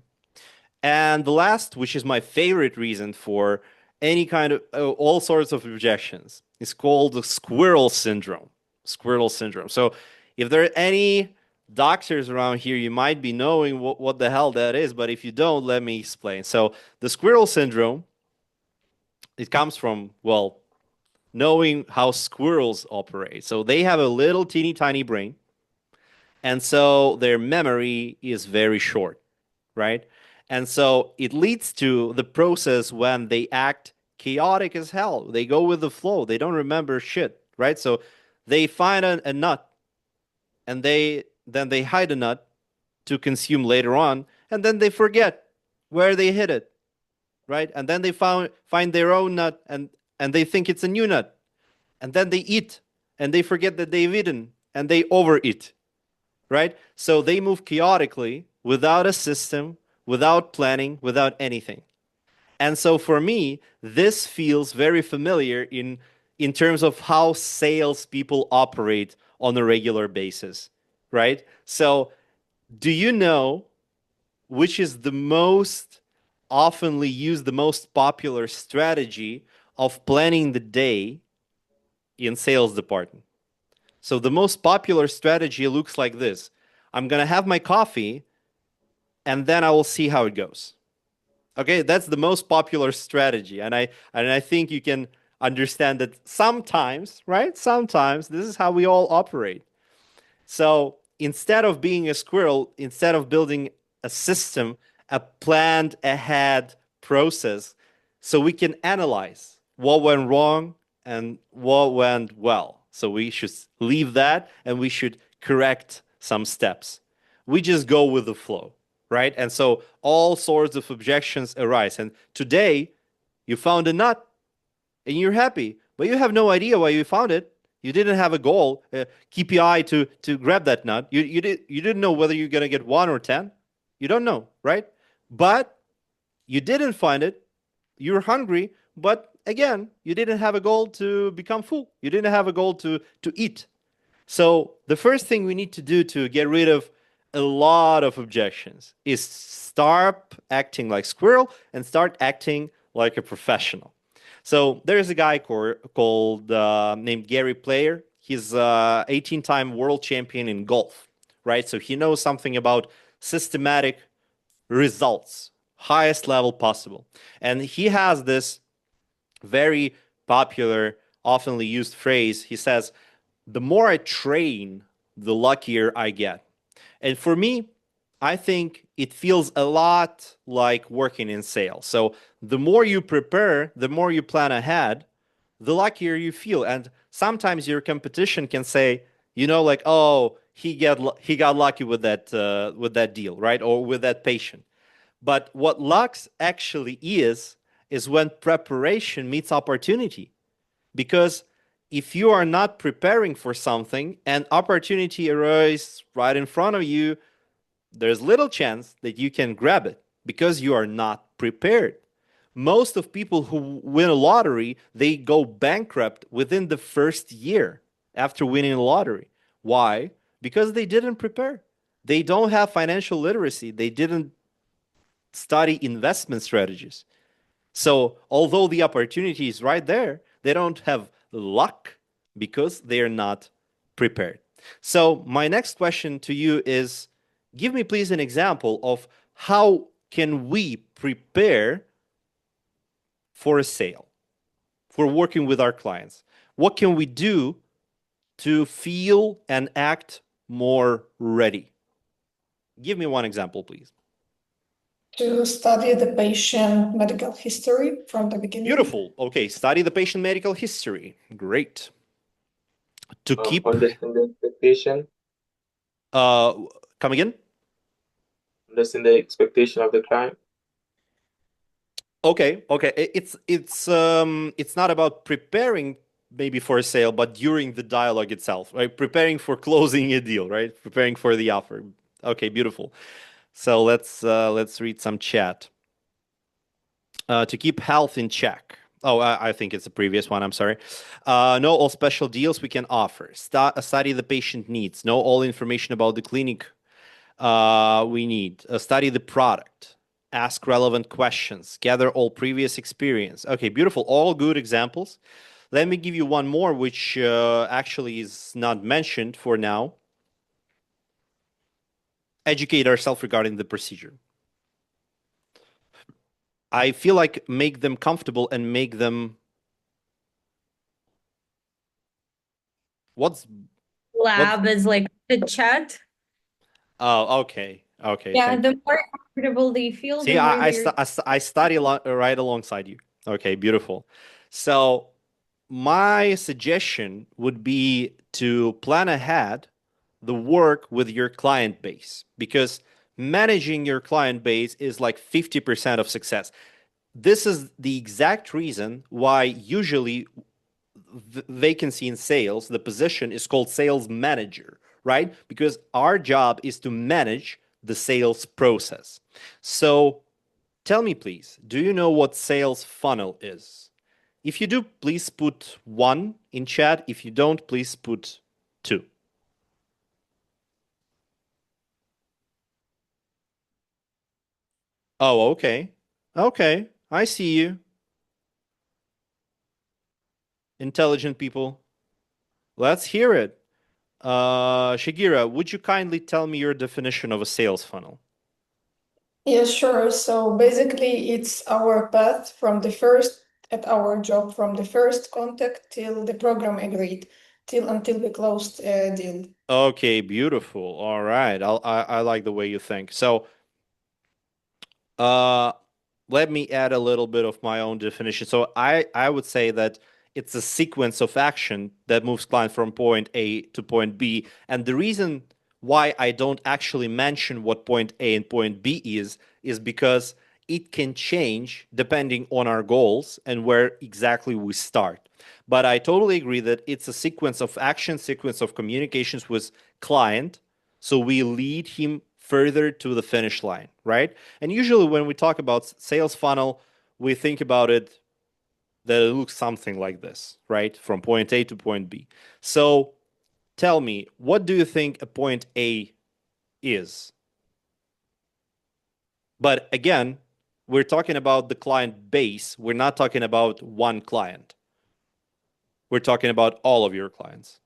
And the last, which is my favorite reason for any kind of all sorts of objections, is called the squirrel syndrome. Squirrel syndrome. So if there are any doctors around here, you might be knowing what the hell that is, but if you don't, let me explain. So the squirrel syndrome, it comes from, well, knowing how squirrels operate. So they have a little teeny tiny brain, and so their memory is very short, right? And so it leads to the process when they act chaotic as hell. They go with the flow. They don't remember shit, right? So they find a nut, and then they hide a nut to consume later on, and then they forget where they hid it, right? And then they find their own nut, and they think it's a new nut, and then they eat, and they forget that they've eaten, and they overeat, right? So they move chaotically without a system, without planning, without anything. And so for me, this feels very familiar in terms of how salespeople operate on a regular basis, right? So do you know which is the most oftenly used, the most popular strategy of planning the day in sales department? So the most popular strategy looks like this. I'm going to have my coffee, and then I will see how it goes. Okay, that's the most popular strategy. And I think you can understand that sometimes, right? Sometimes this is how we all operate. So instead of being a squirrel, instead of building a system, a planned ahead process, so we can analyze what went wrong and what went well. So we should leave that, and we should correct some steps. We just go with the flow, right? And so all sorts of objections arise. And today you found a nut and you're happy, but you have no idea why you found it. You didn't have a goal, KPI to grab that nut. You didn't know whether you're gonna get 1 or 10. You don't know, right? But you didn't find it. You're hungry, but again, you didn't have a goal to become full. You didn't have a goal to eat. So the first thing we need to do to get rid of a lot of objections is start acting like squirrel and start acting like a professional. So there's a guy called named Gary Player. He's 18-time world champion in golf, right? So he knows something about systematic results, highest level possible. And he has this very popular, oftenly used phrase. He says, the more I train, the luckier I get. And for me, I think it feels a lot like working in sales. So the more you prepare, the more you plan ahead, the luckier you feel. And sometimes your competition can say, like, oh, he got lucky with that deal, right? Or with that patient. But what luck actually is when preparation meets opportunity. Because if you are not preparing for something and opportunity arises right in front of you, there's little chance that you can grab it because you are not prepared. Most of people who win a lottery, they go bankrupt within the first year after winning a lottery. Why? Because they didn't prepare. They don't have financial literacy. They didn't study investment strategies. So although the opportunity is right there, they don't have luck because they're not prepared. So my next question to you is, give me please an example of how can we prepare for a sale, for working with our clients? What can we do to feel and act more ready? Give me one example, please. To study the patient medical history from the beginning. Beautiful. Okay, study the patient medical history. Great. To keep Understand the expectation. Come again? Understand the expectation of the client. Okay. It's not about preparing maybe for a sale, but during the dialogue itself, right? Preparing for closing a deal, right? Preparing for the offer. Okay, beautiful. So let's read some chat. To keep health in check. Oh, I think it's the previous one. I'm sorry. Know all special deals we can offer. Study the patient needs. Know all information about the clinic we need. Study the product. Ask relevant questions. Gather all previous experience. Okay, beautiful. All good examples. Let me give you one more, which actually is not mentioned for now. Educate ourselves regarding the procedure. I feel like make them comfortable and make them Lab is like the chat. Oh, okay. Okay. Yeah, Thank the you. more comfortable they feel, See, the more I study right alongside you. Okay, beautiful. So my suggestion would be to plan ahead the work with your client base, because managing your client base is like 50% of success. This is the exact reason why usually vacancy in sales, the position is called sales manager, right? Because our job is to manage the sales process. So tell me, please, do you know what sales funnel is? If you do, please put 1 in chat. If you don't, please put 2. Oh, okay. Okay, I see you. Intelligent people. Let's hear it. Shigira, would you kindly tell me your definition of a sales funnel? Yeah, sure. So basically, it's our path from the first at our job, from the first contact till the program agreed, until we closed a deal. Okay, beautiful. All right. I like the way you think. So, let me add a little bit of my own definition. So I would say that it's a sequence of action that moves client from point A to point B. And the reason why I don't actually mention what point A and point B is because it can change depending on our goals and where exactly we start. But I totally agree that it's a sequence of action, sequence of communications with client. So we lead him further to the finish line, right? And usually when we talk about sales funnel, we think about it that it looks something like this, right? From point A to point B. So tell me, what do you think a point A is? But again, we're talking about the client base. We're not talking about one client. We're talking about all of your clients.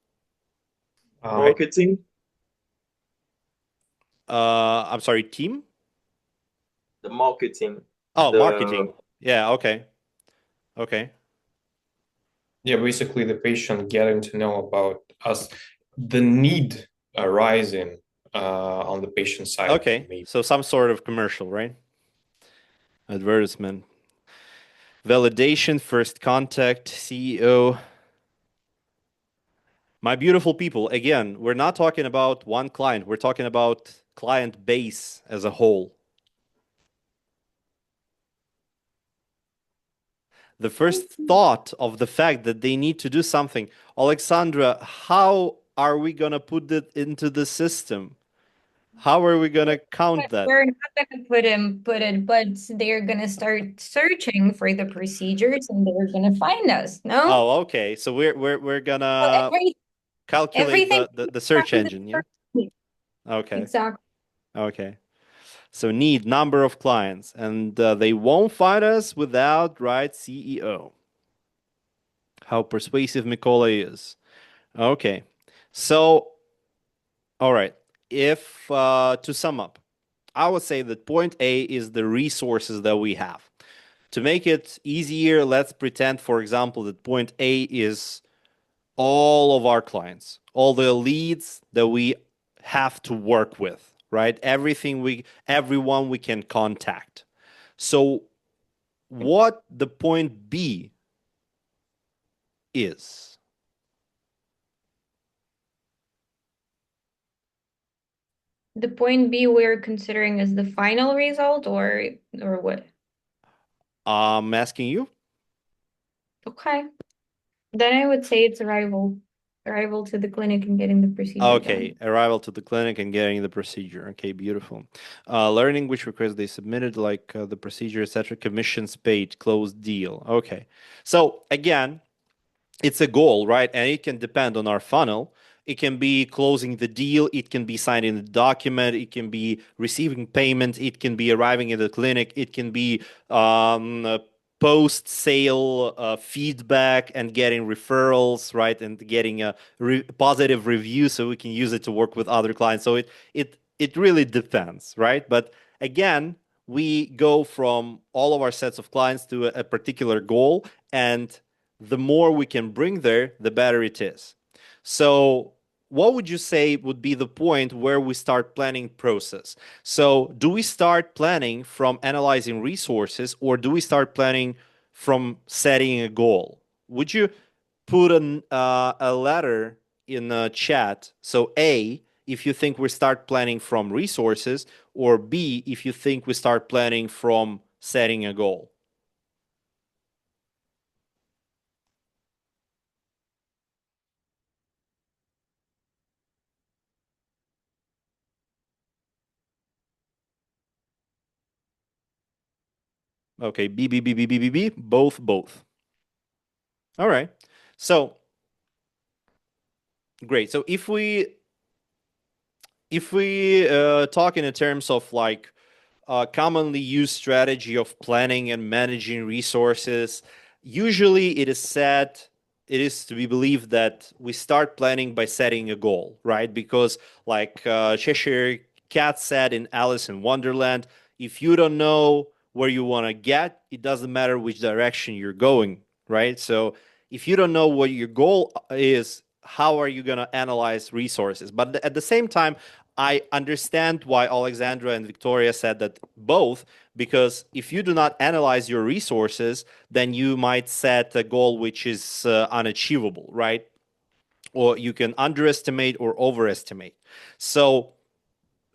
Right? Marketing, I'm sorry, team? the marketing, Oh, the marketing. Yeah, okay. Okay. Yeah, basically the patient getting to know about us, the need arising on the patient side. Okay. Maybe. So some sort of commercial, right? Advertisement. Validation, first contact, CEO. My beautiful people, again, we're not talking about one client. We're talking about client base as a whole. The first thought of the fact that they need to do something. Alexandra, how are we going to put it into the system? How are we going to count that? We're not gonna put it, but they're gonna start searching for the procedures and they're gonna find us, no? Oh, okay. So we're going So to calculate everything the search from the engine, yeah? first- Okay. Exactly. Okay. So need number of clients, and they won't find us without right CEO. How persuasive Mikola is. Okay. So, all right. If to sum up, I would say that point A is the resources that we have. To make it easier, let's pretend, for example, that point A is all of our clients, all the leads that we have to work with, right? Everyone we can contact. So what the point B is? The point B we're considering as the final result or what? I'm asking you. Okay. Then I would say it's arrival to the clinic and getting the procedure Okay, done. arrival to the clinic and getting the procedure. Okay, beautiful. Learning which requests they submitted, like the procedure, etc. Commissions paid, closed deal. Okay, so again, it's a goal, right? And it can depend on our funnel. It can be closing the deal. It can be signing the document. It can be receiving payment. It can be arriving at the clinic. It can be post-sale feedback and getting referrals, right? And getting a positive review so we can use it to work with other clients. So it really depends, right? But again, we go from all of our sets of clients to a particular goal, and the more we can bring there, the better it is. So what would you say would be the point where we start planning process? So do we start planning from analyzing resources, or do we start planning from setting a goal? Would you put a letter in the chat? So A, if you think we start planning from resources, or B, if you think we start planning from setting a goal. Okay, B, B, B, B, B, B, B, both. All right. So great. So if we talk in terms of like commonly used strategy of planning and managing resources, usually it is to be believed that we start planning by setting a goal, right? Because like Cheshire Cat said in Alice in Wonderland, if you don't know where you want to get, it doesn't matter which direction you're going, right? So if you don't know what your goal is, how are you going to analyze resources? But at the same time, I understand why Alexandra and Victoria said that both, because if you do not analyze your resources, then you might set a goal which is unachievable, right? Or you can underestimate or overestimate. So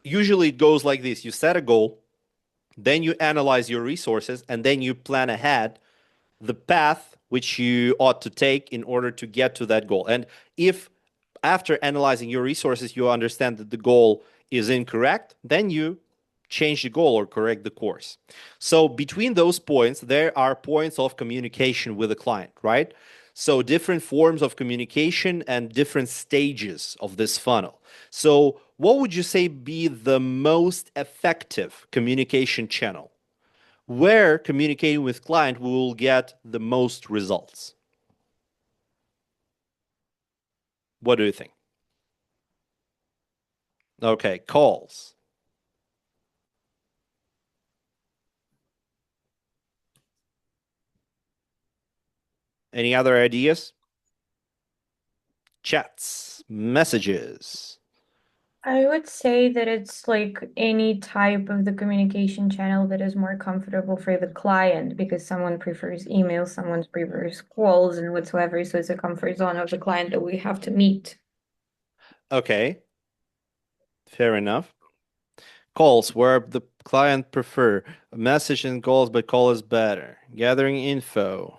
usually it goes like this: you set a goal, Then you analyze your resources, and then you plan ahead the path which you ought to take in order to get to that goal. And if after analyzing your resources, you understand that the goal is incorrect, then you change the goal or correct the course. So between those points, there are points of communication with the client, right? So different forms of communication and different stages of this funnel. So what would you say be the most effective communication channel? Where communicating with client will get the most results? What do you think? Okay, calls. Any other ideas? Chats, messages. I would say that it's like any type of the communication channel that is more comfortable for the client because someone prefers email, someone prefers calls and whatsoever. So it's a comfort zone of the client that we have to meet. Okay, fair enough. Calls, where the client prefer message and calls, but call is better. Gathering info.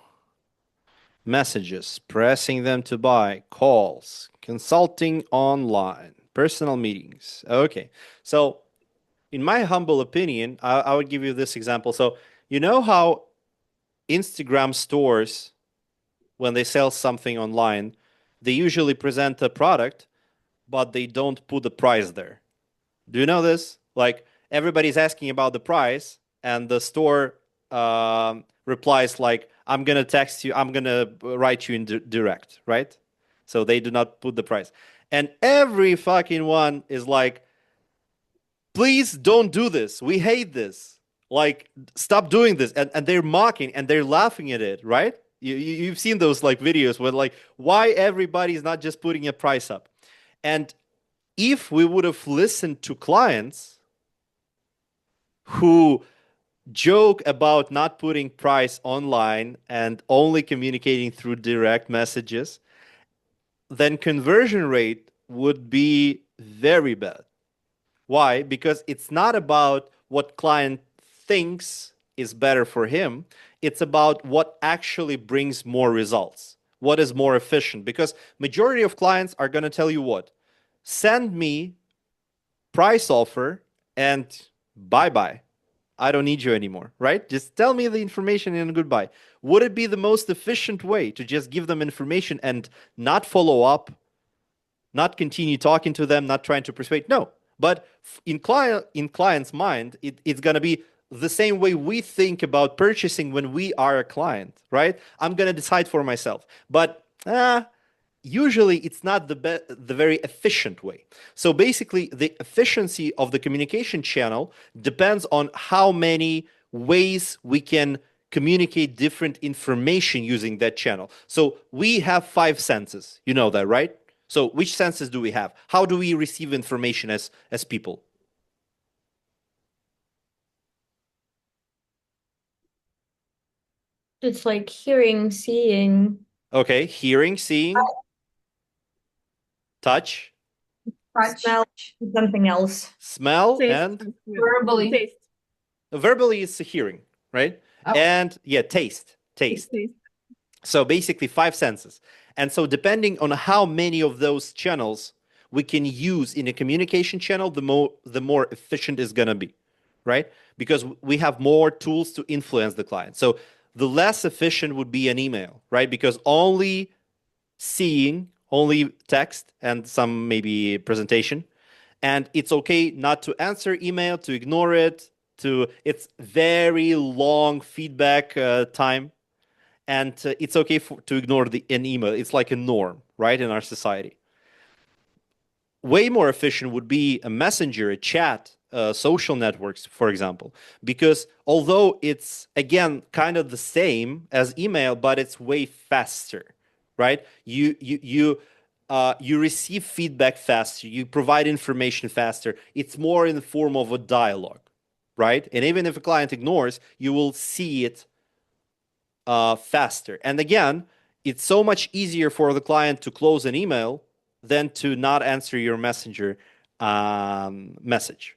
Messages, pressing them to buy. Calls, consulting online. Personal meetings. Okay, so in my humble opinion, I would give you this example. So you know how Instagram stores, when they sell something online, they usually present a product, but they don't put the price there. Do you know this? Like everybody's asking about the price, and the store replies like, "I'm gonna text you. I'm gonna write you in direct, right?" So they do not put the price, and every fucking one is like, "Please don't do this. We hate this. Like, stop doing this." And they're mocking and they're laughing at it, right? You've seen those like videos where like, why everybody's not just putting a price up? And if we would have listened to clients who joke about not putting price online and only communicating through direct messages, then conversion rate would be very bad. Why? Because it's not about what client thinks is better for him. It's about what actually brings more results. What is more efficient? Because majority of clients are going to tell you what? Send me price offer and bye-bye. I don't need you anymore, right? Just tell me the information and goodbye. Would it be the most efficient way to just give them information and not follow up, not continue talking to them, not trying to persuade? No. But in client's mind, it's gonna be the same way we think about purchasing when we are a client, right? I'm gonna decide for myself. But usually it's not the very efficient way. So basically, the efficiency of the communication channel depends on how many ways we can communicate different information using that channel. So we have 5 senses. You know that, right? So which senses do we have? How do we receive information as people? It's like hearing, seeing, Okay, hearing, seeing, touch, Touch. smell, something else. smell, Taste. and Verbally. Taste. verbally it's hearing, right? Oh. And yeah, taste. Taste. So basically 5 senses. And so depending on how many of those channels we can use in a communication channel, the more efficient it's going to be, right? Because we have more tools to influence the client. So the less efficient would be an email, right? Because only seeing, only text and some maybe presentation. And it's okay not to answer email, to ignore it, it's very long feedback time, and it's okay to ignore an email. It's like a norm, right, in our society. Way more efficient would be a messenger, a chat, social networks, for example, because although it's again kind of the same as email, but it's way faster, right? You receive feedback faster, you provide information faster. It's more in the form of a dialogue, right? And even if a client ignores, you will see it faster. And again, it's so much easier for the client to close an email than to not answer your messenger message,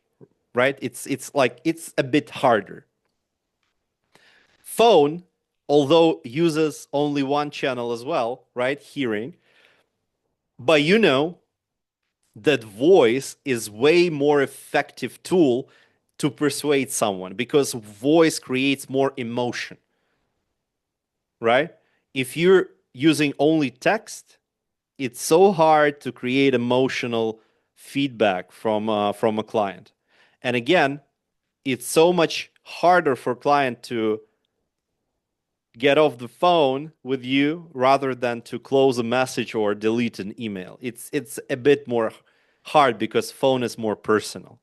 right? It's like it's a bit harder. Phone, although uses only one channel as well, right? Hearing. But you know that voice is way more effective tool to persuade someone because voice creates more emotion, right? If you're using only text, it's so hard to create emotional feedback from a client. And again, it's so much harder for client to get off the phone with you rather than to close a message or delete an email. It's a bit more hard because phone is more personal.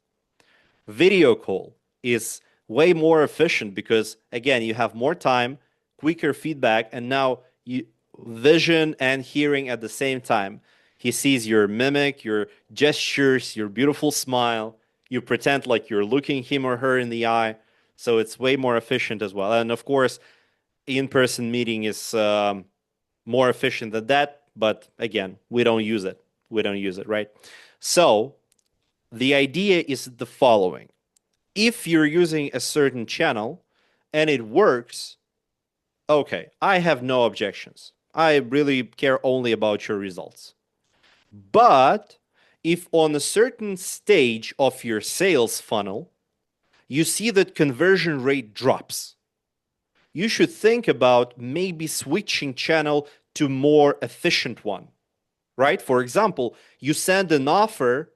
Video call is way more efficient because again, you have more time, quicker feedback, and now you vision and hearing at the same time. He sees your mimic, your gestures, your beautiful smile. You pretend like you're looking him or her in the eye. So it's way more efficient as well. And of course, in-person meeting is more efficient than that, but again, we don't use it. We don't use it, right? So the idea is the following. If you're using a certain channel and it works, okay, I have no objections. I really care only about your results. But if on a certain stage of your sales funnel, you see that conversion rate drops, you should think about maybe switching channel to more efficient one, right? For example, you send an offer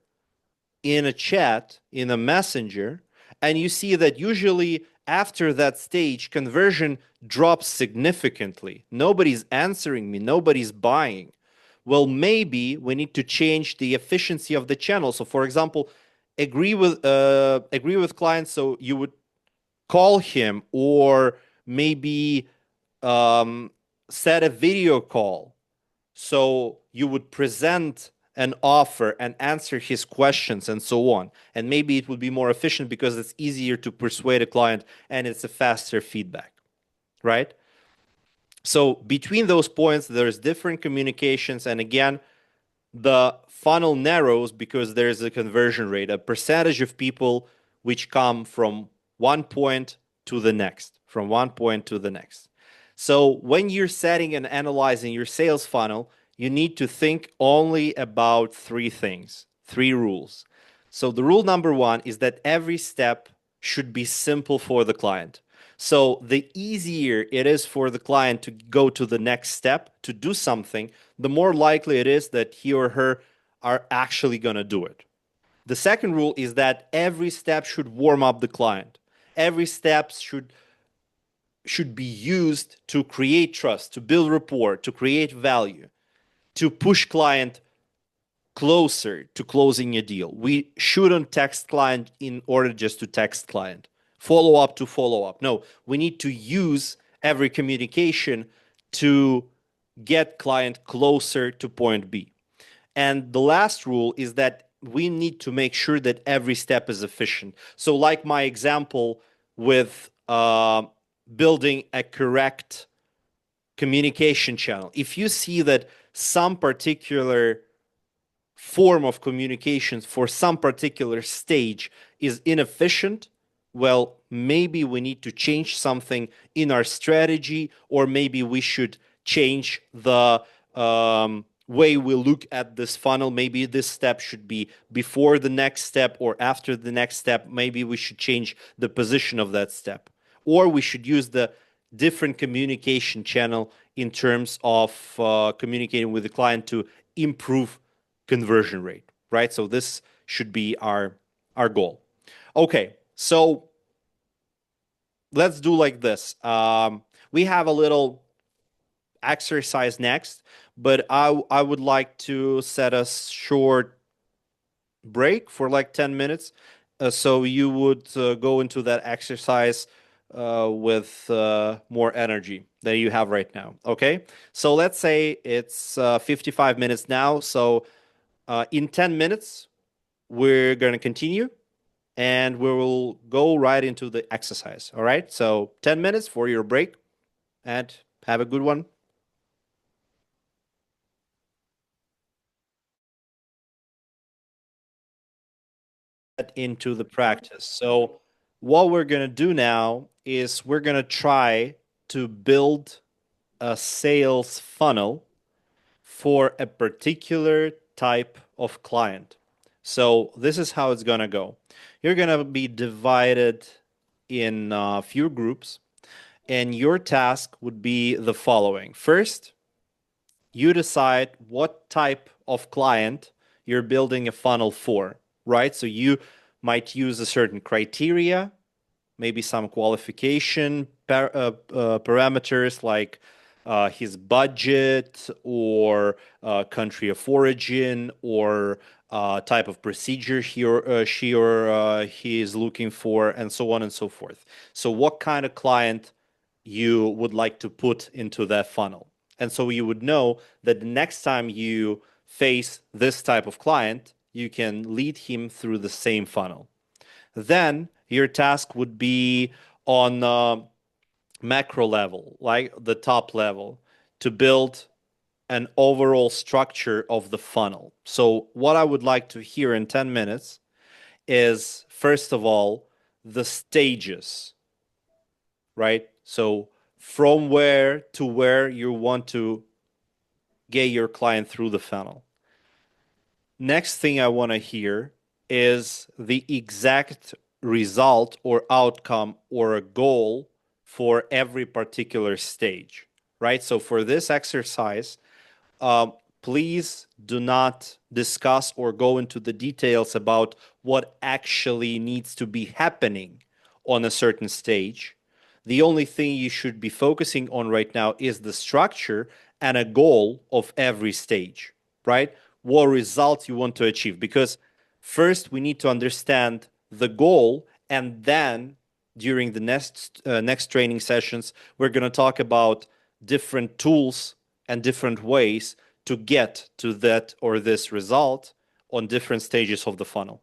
in a chat, in a messenger, and you see that usually after that stage, conversion drops significantly. Nobody's answering me, nobody's buying. Well, maybe we need to change the efficiency of the channel. So, for example, agree with clients. So you would call him or maybe set a video call. So you would present an offer and answer his questions and so on. And maybe it would be more efficient because it's easier to persuade a client and it's a faster feedback, right? So between those points, there's different communications. And again, the funnel narrows because there's a conversion rate, a percentage of people which come from one point to the next, from one point to the next. So when you're setting and analyzing your sales funnel, you need to think only about three things, three rules. So the rule number one is that every step should be simple for the client. So the easier it is for the client to go to the next step, to do something, the more likely it is that he or her are actually going to do it. The second rule is that every step should warm up the client. Every step should be used to create trust, to build rapport, to create value, to push client closer to closing a deal. We shouldn't text client in order just to text client. Follow up to follow up. No, we need to use every communication to get client closer to point B. And the last rule is that we need to make sure that every step is efficient. So like my example with building a correct communication channel, if you see that some particular form of communications for some particular stage is inefficient, well, maybe we need to change something in our strategy, or maybe we should change the way we look at this funnel. Maybe this step should be before the next step or after the next step. Maybe we should change the position of that step, or we should use the different communication channel in terms of communicating with the client to improve conversion rate, right? So this should be our goal. Okay, so let's do like this. We have a little exercise next, but I would like to set a short break for like 10 minutes. So you would go into that exercise with more energy than you have right now. Okay, so let's say it's 55 minutes now. So in 10 minutes, we're going to continue and we will go right into the exercise. All right. So 10 minutes for your break and have a good one. into the practice. So what we're going to do now is we're going to try to build a sales funnel for a particular type of client. So this is how it's going to go. You're going to be divided in a few groups, and your task would be the following. First, you decide what type of client you're building a funnel for, right? So you might use a certain criteria, maybe some qualification parameters like his budget or country of origin or type of procedure she or he is looking for, and so on and so forth. So what kind of client you would like to put into that funnel. And so you would know that the next time you face this type of client, you can lead him through the same funnel. Then your task would be on macro level, like the top level, to build an overall structure of the funnel. So what I would like to hear in 10 minutes is, first of all, the stages, right? So from where to where you want to get your client through the funnel. Next thing I want to hear is the exact result or outcome or a goal for every particular stage, right? So for this exercise, please do not discuss or go into the details about what actually needs to be happening on a certain stage. The only thing you should be focusing on right now is the structure and a goal of every stage, right? What results you want to achieve. Because first we need to understand the goal, and then during the next training sessions, we're going to talk about different tools and different ways to get to that or this result on different stages of the funnel.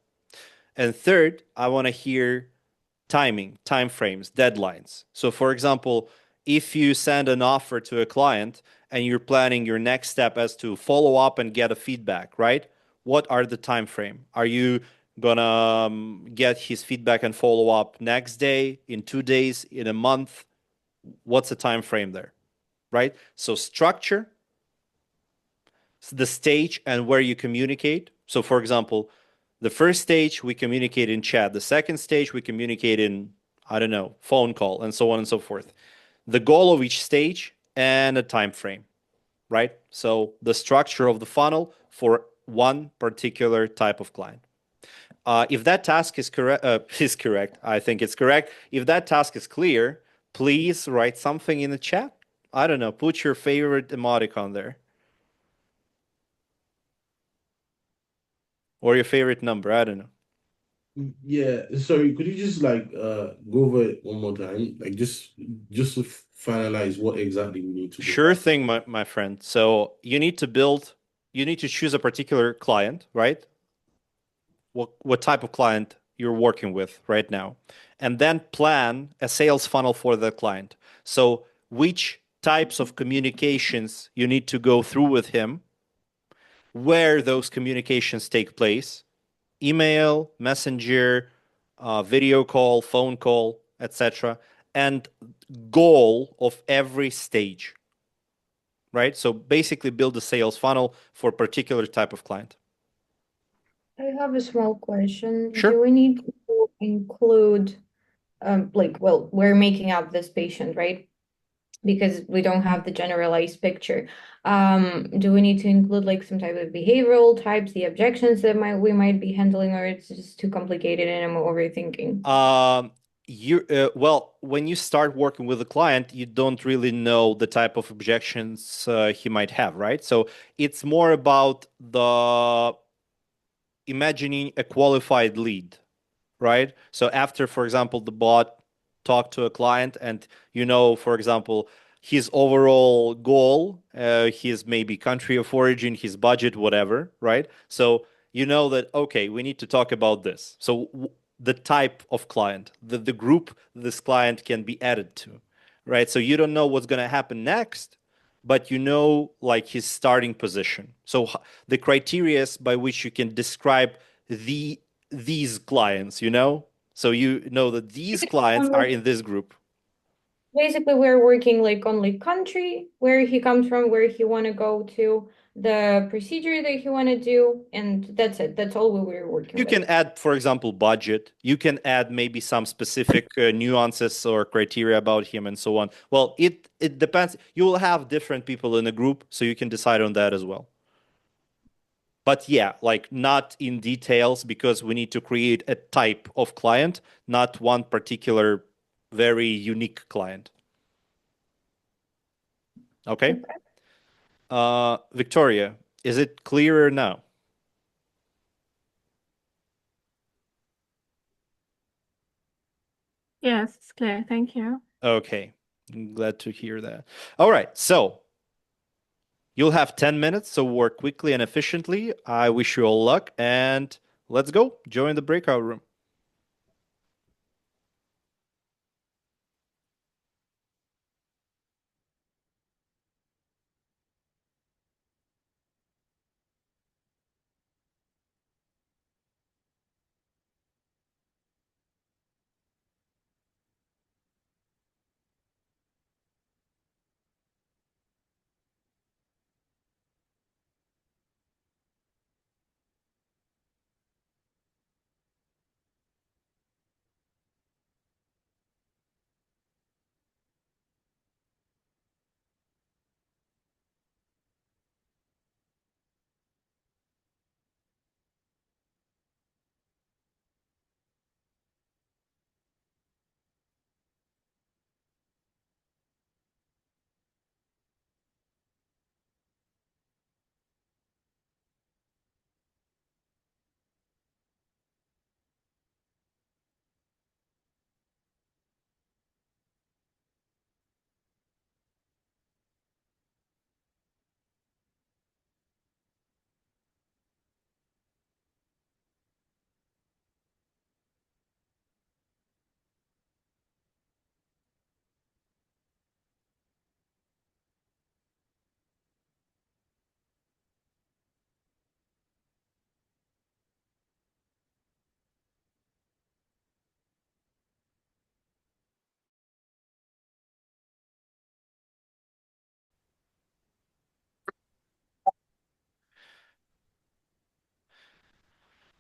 And third, I want to hear timing, time frames, deadlines. So for example, if you send an offer to a client and you're planning your next step as to follow up and get a feedback, right? What are the time frame? Are you gonna get his feedback and follow up next day, in 2 days, in a month? What's the time frame there, right? So structure, the stage, and where you communicate. So for example, the first stage we communicate in chat, the second stage we communicate in, I don't know, phone call, and so on and so forth. The goal of each stage and a time frame, right? So the structure of the funnel for one particular type of client. If that task is correct, I think it's correct. If that task is clear, please write something in the chat. I don't know, put your favorite emoticon there. Or your favorite number, I don't know. Yeah, sorry, could you just like go over it one more time? Like just to finalize what exactly we need to do. Sure thing, my friend. So you need to choose a particular client, right? What type of client you're working with right now, and then plan a sales funnel for the client. So which types of communications you need to go through with him, where those communications take place, email, messenger, video call, phone call, etc., and goal of every stage, right? So basically build a sales funnel for a particular type of client. I have a small question. Sure. Do we need to include, well, we're making up this patient, right? Because we don't have the generalized picture. Do we need to include like some type of behavioral types, the objections that we might be handling, or it's just too complicated and I'm overthinking? Well, when you start working with a client, you don't really know the type of objections he might have, right? So it's more about the imagining a qualified lead, right? So after, for example, the bot talked to a client and for example, his overall goal, his maybe country of origin, his budget, whatever, right? So you know that, okay, we need to talk about this. So the type of client, the group this client can be added to, right? So you don't know what's going to happen next, but like his starting position. So the criteria by which you can describe the these clients, you know? So you know that these clients are in this group. Basically, we're working like only country, where he comes from, where he want to go to, the procedure that he want to do, and that's it. That's all we were working You with. can add, for example, budget. You can add maybe some specific nuances or criteria about him and so on. Well, it depends. You will have different people in the group, so you can decide on that as well. But yeah, like not in details, because we need to create a type of client, not one particular very unique client. Okay? Victoria, is it clearer now? Yes, it's clear. Thank you. Okay, I'm glad to hear that. All right, so you'll have 10 minutes, so work quickly and efficiently. I wish you all luck, and let's go. Join the breakout room.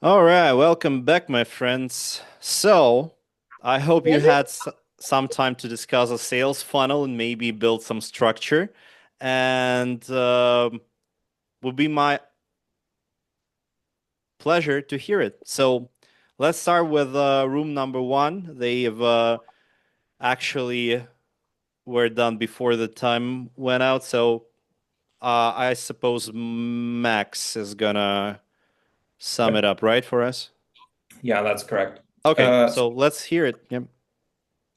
All right, welcome back, my friends. So, I hope you had some time to discuss a sales funnel and maybe build some structure. And would be my pleasure to hear it. So, let's start with room number one. They've actually were done before the time went out. So, I suppose Max is gonna sum it up, right, for us? Yeah, that's correct. Okay, so let's hear it. Yep.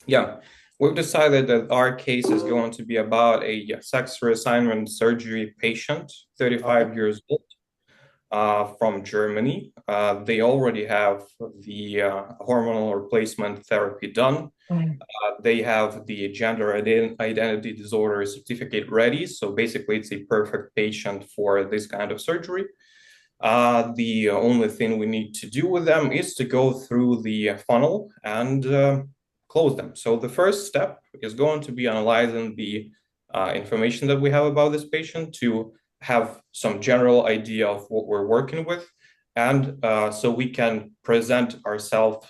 Yeah, we've decided that our case is going to be about a sex reassignment surgery patient, 35 years old, from Germany. They already have the hormonal replacement therapy done. They have the gender identity disorder certificate ready. So basically, it's a perfect patient for this kind of surgery. The only thing we need to do with them is to go through the funnel and close them. So the first step is going to be analyzing the information that we have about this patient to have some general idea of what we're working with, and so we can present ourselves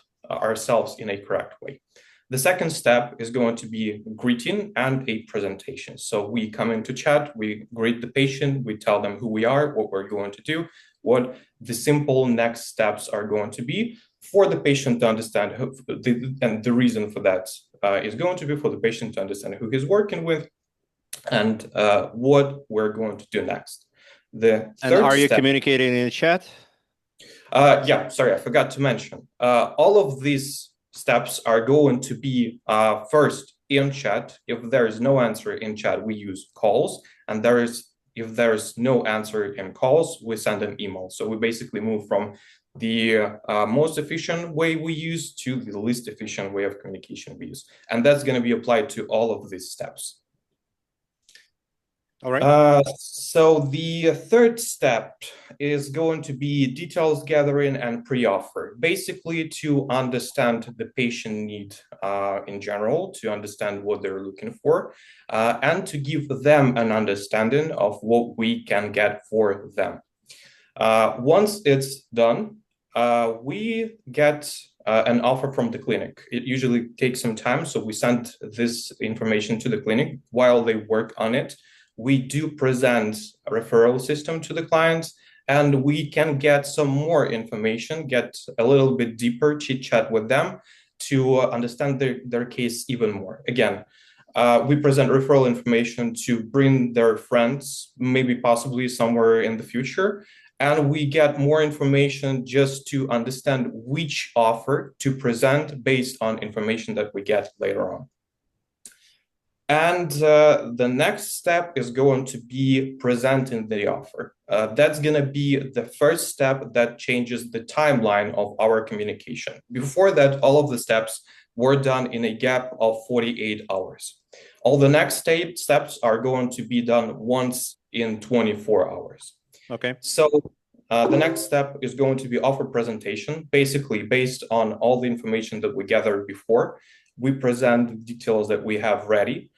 in a correct way. The second step is going to be greeting and a presentation. So we come into chat, we greet the patient, we tell them who we are, what we're going to do, what the simple next steps are going to be for the patient to understand and the reason for that is going to be for the patient to understand who he's working with and what we're going to do next. The And third are you step, communicating in the chat? yeah, sorry, I forgot to mention. All of these steps are going to be first in chat. If there is no answer in chat, we use calls, and if there's no answer in calls, we send an email. So we basically move from the most efficient way we use to the least efficient way of communication we use. And that's going to be applied to all of these steps. All right. So the third step is going to be details gathering and pre-offer, basically to understand the patient need in general, to understand what they're looking for, and to give them an understanding of what we can get for them. Once it's done, we get an offer from the clinic. It usually takes some time, so we send this information to the clinic while they work on it. We do present a referral system to the clients, and we can get some more information, get a little bit deeper chit chat with them to understand their case even more. Again, we present referral information to bring their friends, maybe possibly somewhere in the future. And we get more information just to understand which offer to present based on information that we get later on. And the next step is going to be presenting the offer. That's going to be the first step that changes the timeline of our communication. Before that, all of the steps were done in a gap of 48 hours. All the next steps are going to be done once in 24 hours. Okay. So the next step is going to be offer presentation, basically based on all the information that we gathered before. We present the details that we have ready,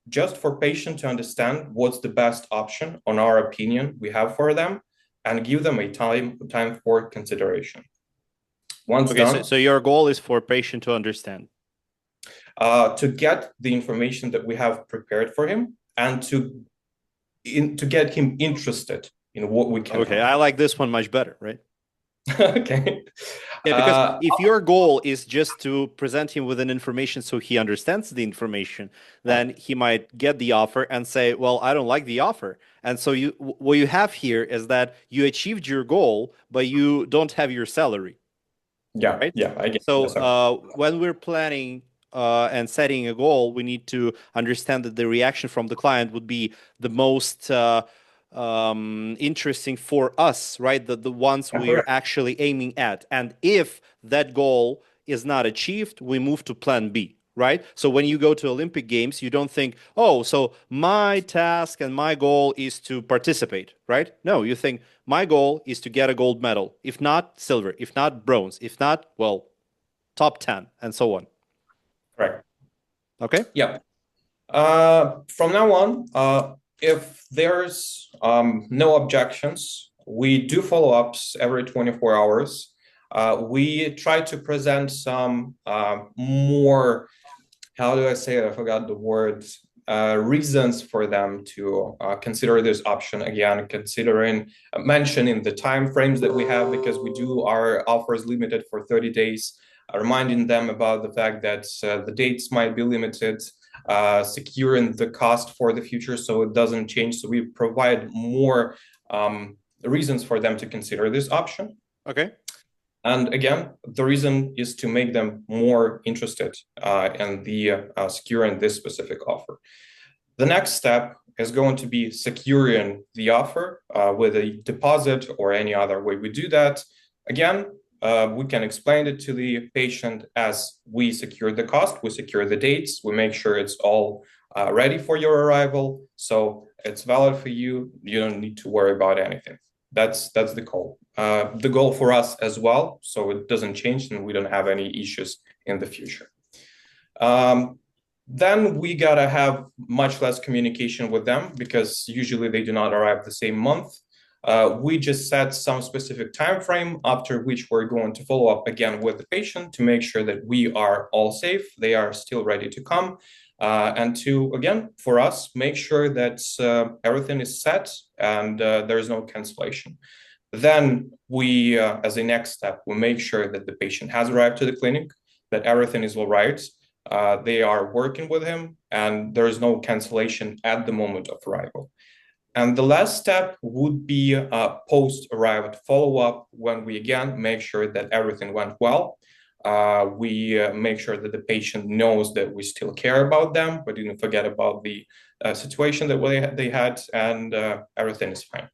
just for patient to understand what's the best option on our opinion we have for them, and give them a time for consideration. Once done, so your goal is for patient to understand. To get the information that we have prepared for him, and to get him interested in what we can. Okay, I like this one much better, right? Okay. Yeah, because if your goal is just to present him with an information so he understands the information, then he might get the offer and say, well, I don't like the offer. And so what you have here is that you achieved your goal, but you don't have your salary. Yeah, right? yeah, I get So it. when we're planning and setting a goal, we need to understand that the reaction from the client would be the most interesting for us, right? The ones we're actually aiming at. And if that goal is not achieved, we move to plan B, right? So when you go to Olympic Games, you don't think, oh, so my task and my goal is to participate, right? No, you think my goal is to get a gold medal. If not, silver. If not, bronze. If not, well, top 10 and so on. Right. Okay. Yeah. From now on, if there's no objections, we do follow-ups every 24 hours. We try to present some more, how do I say it? I forgot the word. Reasons for them to consider this option again, mentioning the time frames that we have, because we do our offers limited for 30 days, reminding them about the fact that the dates might be limited, securing the cost for the future so it doesn't change. So we provide more reasons for them to consider this option. Okay. And again, the reason is to make them more interested in the securing this specific offer. The next step is going to be securing the offer with a deposit or any other way we do that. Again, we can explain it to the patient as we secure the cost, we secure the dates, we make sure it's all ready for your arrival. So it's valid for you. You don't need to worry about anything. That's the goal. The goal for us as well, so it doesn't change and we don't have any issues in the future. Then we gotta have much less communication with them because usually they do not arrive the same month. We just set some specific time frame after which we're going to follow up again with the patient to make sure that we are all safe, they are still ready to come. And to, again, for us, make sure that everything is set and there is no cancellation. Then we, as a next step, we make sure that the patient has arrived to the clinic, that everything is all right. They are working with him and there is no cancellation at the moment of arrival. And the last step would be post-arrival follow-up, when we again make sure that everything went well. We make sure that the patient knows that we still care about them, but didn't forget about the situation that they had, and everything is fine.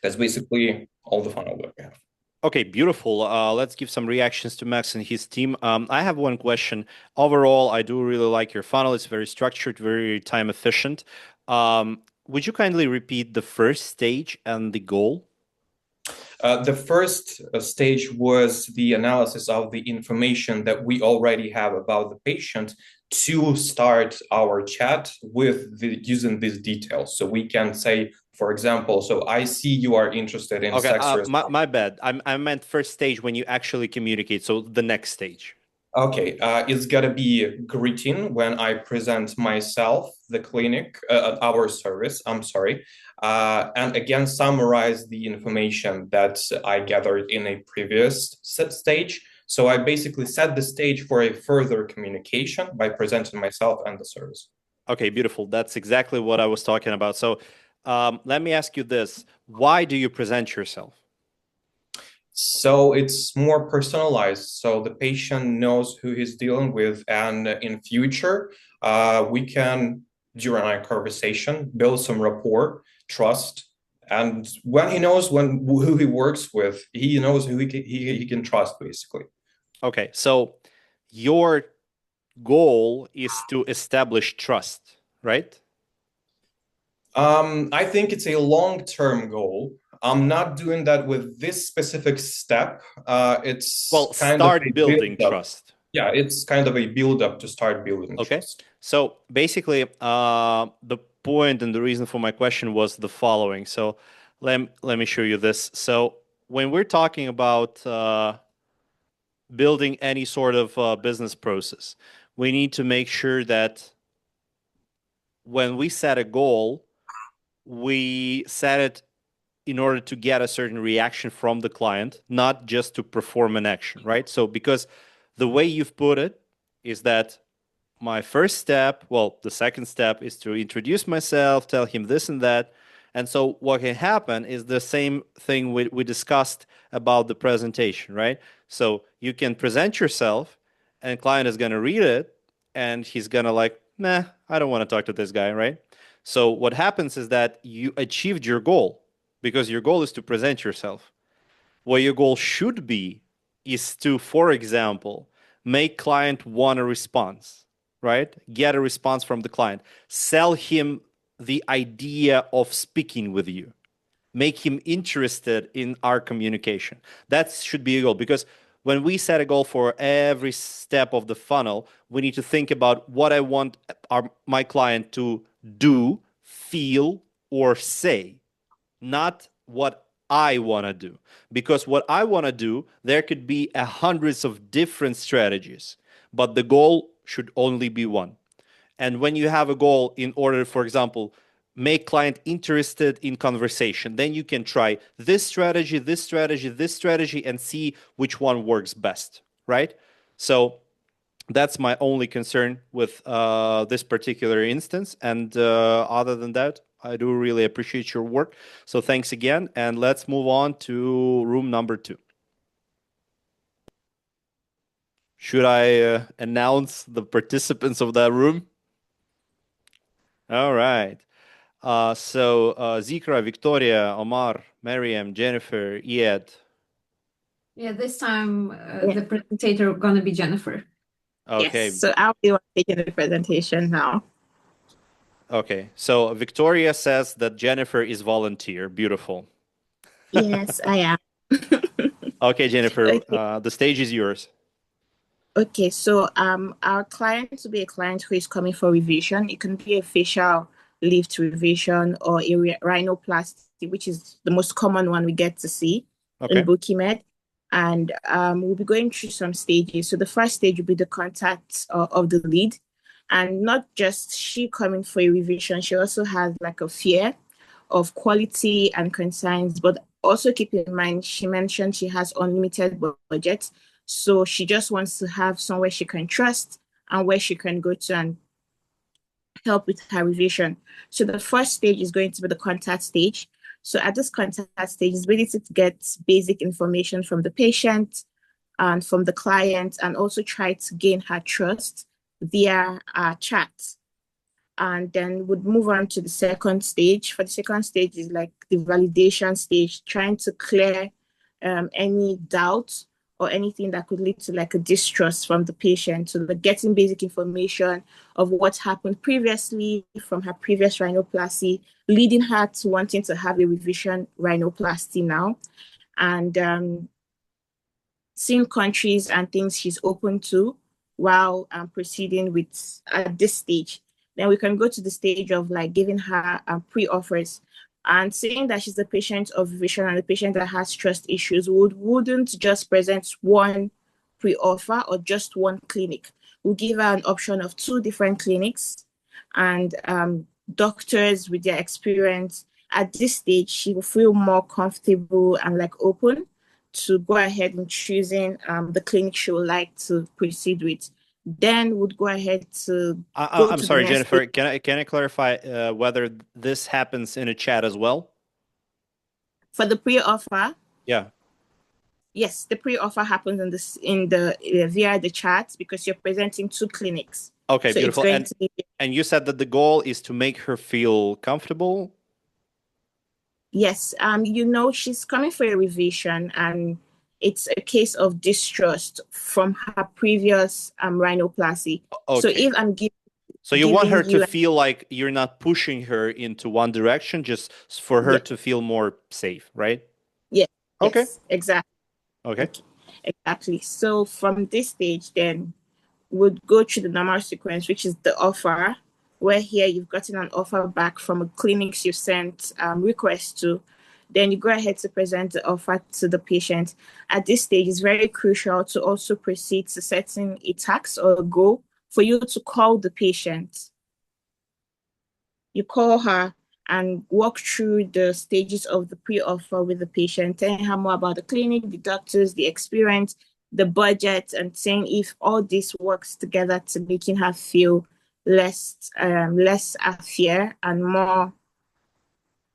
That's basically all the funnel that we have. Okay, beautiful. Let's give some reactions to Max and his team. I have one question. Overall, I do really like your funnel. It's very structured, very time efficient. Would you kindly repeat the first stage and the goal? The first stage was the analysis of the information that we already have about the patient to start our chat using these details. So we can say, for example, so I see you are interested in Okay, sex my bad. I meant first stage when you actually communicate. So the next stage. Okay, it's gotta be greeting when I present myself, the clinic, our service, I'm sorry, and again, summarize the information that I gathered in a previous stage. So I basically set the stage for a further communication by presenting myself and the service. Okay, beautiful. That's exactly what I was talking about. So let me ask you this. Why do you present yourself? So it's more personalized. So the patient knows who he's dealing with, and in future, we can, during our conversation, build some rapport, trust, and when he knows who he works with, he knows who he can trust, basically. Okay, so your goal is to establish trust, right? I think it's a long-term goal. I'm not doing that with this specific step. It's Well, kind of a start building build-up. trust. Yeah, it's kind of a build-up to start building Okay. trust. So basically, the point and the reason for my question was the following. So let me show you this. So when we're talking about building any sort of business process, we need to make sure that when we set a goal, we set it in order to get a certain reaction from the client, not just to perform an action, right? So because the way you've put it is that my first step, well, the second step is to introduce myself, tell him this and that. And so what can happen is the same thing we discussed about the presentation, right? So you can present yourself and client is going to read it and he's going to like, nah, I don't want to talk to this guy, right? So what happens is that you achieved your goal because your goal is to present yourself. What your goal should be is to, for example, make client want a response, right? Get a response from the client. Sell him the idea of speaking with you. Make him interested in our communication. That should be a goal because when we set a goal for every step of the funnel, we need to think about what I want my client to do, feel, or say, not what I want to do. Because what I want to do, there could be hundreds of different strategies, but the goal should only be one. And when you have a goal in order, for example, make client interested in conversation, then you can try this strategy, this strategy, this strategy, and see which one works best, right? So that's my only concern with this particular instance. And other than that, I do really appreciate your work. So thanks again. And let's move on to room number 2. Should I announce the participants of that room? All right. So Zikra, Victoria, Omar, Mariam, Jennifer, Iyad. Yeah, this time the presentator gonna be Jennifer. Okay. Yes, so I'll be taking the presentation now. Okay. So Victoria says that Jennifer is volunteer. Beautiful. Yes, I am. Okay, Jennifer, Okay. the stage is yours. Okay, so our client will be a client who is coming for revision. It can be a facial lift revision or a rhinoplasty, which is the most common one we get to see in Bookimed. And we'll be going through some stages. So the first stage will be the contact of the lead. And not just she coming for a revision, she also has like a fear of quality and concerns, but also keep in mind, she mentioned she has unlimited budget. So she just wants to have somewhere she can trust and where she can go to and help with her revision. So the first stage is going to be the contact stage. So at this contact stage, it's really to get basic information from the patient and from the client, and also try to gain her trust via chat. And then would move on to the second stage. For the second stage is like the validation stage, trying to clear any doubt or anything that could lead to like a distrust from the patient. So the getting basic information of what happened previously from her previous rhinoplasty, leading her to wanting to have a revision rhinoplasty now. And seeing countries and things she's open to while proceeding with at this stage. Then we can go to the stage of like giving her pre-offers and saying that she's a patient of vision and a patient that has trust issues wouldn't just present one pre-offer or just one clinic. We'll give her an option of 2 different clinics and doctors with their experience. At this stage, she will feel more comfortable and like open to go ahead and choosing the clinic she would like to proceed with. Then would go ahead to go I'm to the sorry, next Jennifer. stage. Can I clarify whether this happens in a chat as well? For the pre-offer, Yeah. yes, the pre-offer happens in the via the chat because you're presenting 2 clinics. Okay, So it's beautiful. going to be And you said that the goal is to make her feel comfortable. yes. You know, she's coming for a revision and it's a case of distrust from her previous rhinoplasty. So Okay. if I'm So you want her giving to you feel like you're not pushing her into one direction, just for her yeah, to feel more safe, right? yeah, Okay. yes, exactly. Okay. Exactly. So from this stage, then would go through the normal sequence, which is the offer, where here you've gotten an offer back from a clinics you sent request to. Then you go ahead to present the offer to the patient. At this stage, it's very crucial to also proceed to setting a task or a goal for you to call the patient. You call her and walk through the stages of the pre-offer with the patient, telling her more about the clinic, the doctors, the experience, the budget, and saying if all this works together to making her feel less at fear and more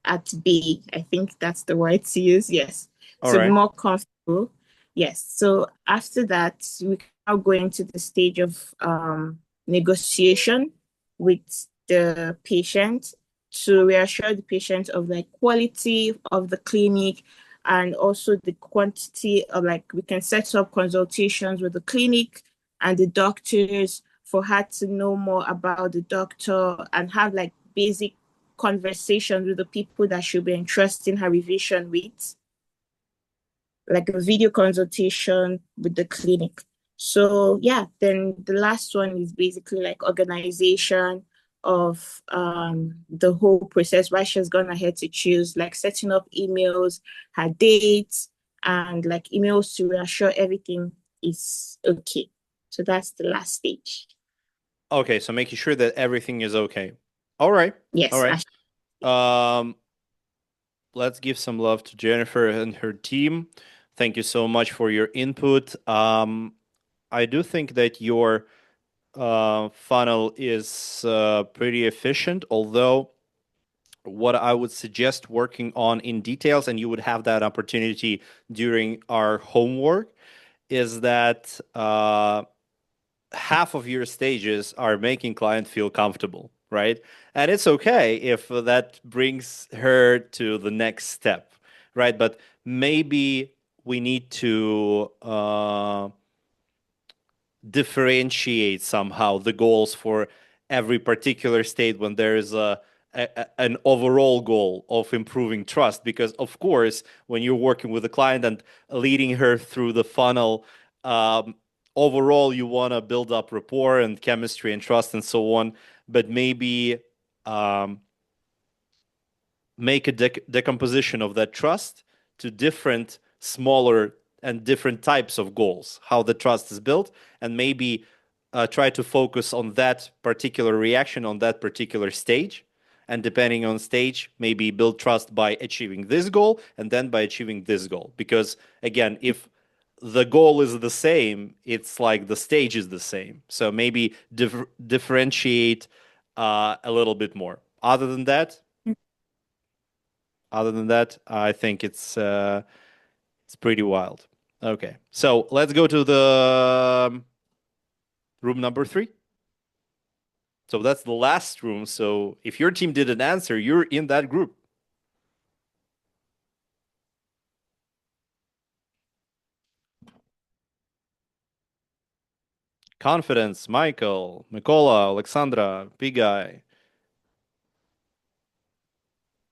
at bay. I think that's the word to use. Yes. All So right. more comfortable. Yes. So after that, we can now go into the stage of negotiation with the patient to reassure the patient of the quality of the clinic and also the quantity of like we can set up consultations with the clinic and the doctors for her to know more about the doctor and have like basic conversations with the people that she'll be entrusting her revision with, like a video consultation with the clinic. So yeah, then the last one is basically like organization of the whole process why she's gone ahead to choose like setting up emails, her dates, and like emails to reassure everything is okay. So that's the last stage. Okay, so making sure that everything is okay. All right. Yes. All right. Let's give some love to Jennifer and her team. Thank you so much for your input. I do think that your funnel is pretty efficient, although what I would suggest working on in details, and you would have that opportunity during our homework, is that half of your stages are making client feel comfortable, right? And it's okay if that brings her to the next step, right? But maybe we need to differentiate somehow the goals for every particular state when there is an overall goal of improving trust. Because of course, when you're working with a client and leading her through the funnel, overall you want to build up rapport and chemistry and trust and so on. But maybe make a decomposition of that trust to different smaller and different types of goals, how the trust is built, and maybe try to focus on that particular reaction on that particular stage. And depending on stage, maybe build trust by achieving this goal and then by achieving this goal. Because again, if the goal is the same, it's like the stage is the same. So maybe differentiate a little bit more. Other than that, I think it's pretty wild. Okay, so let's go to the room number 3. So that's the last room. So if your team didn't answer, you're in that group. confidence. Michael, Mikola, Alexandra, big guy.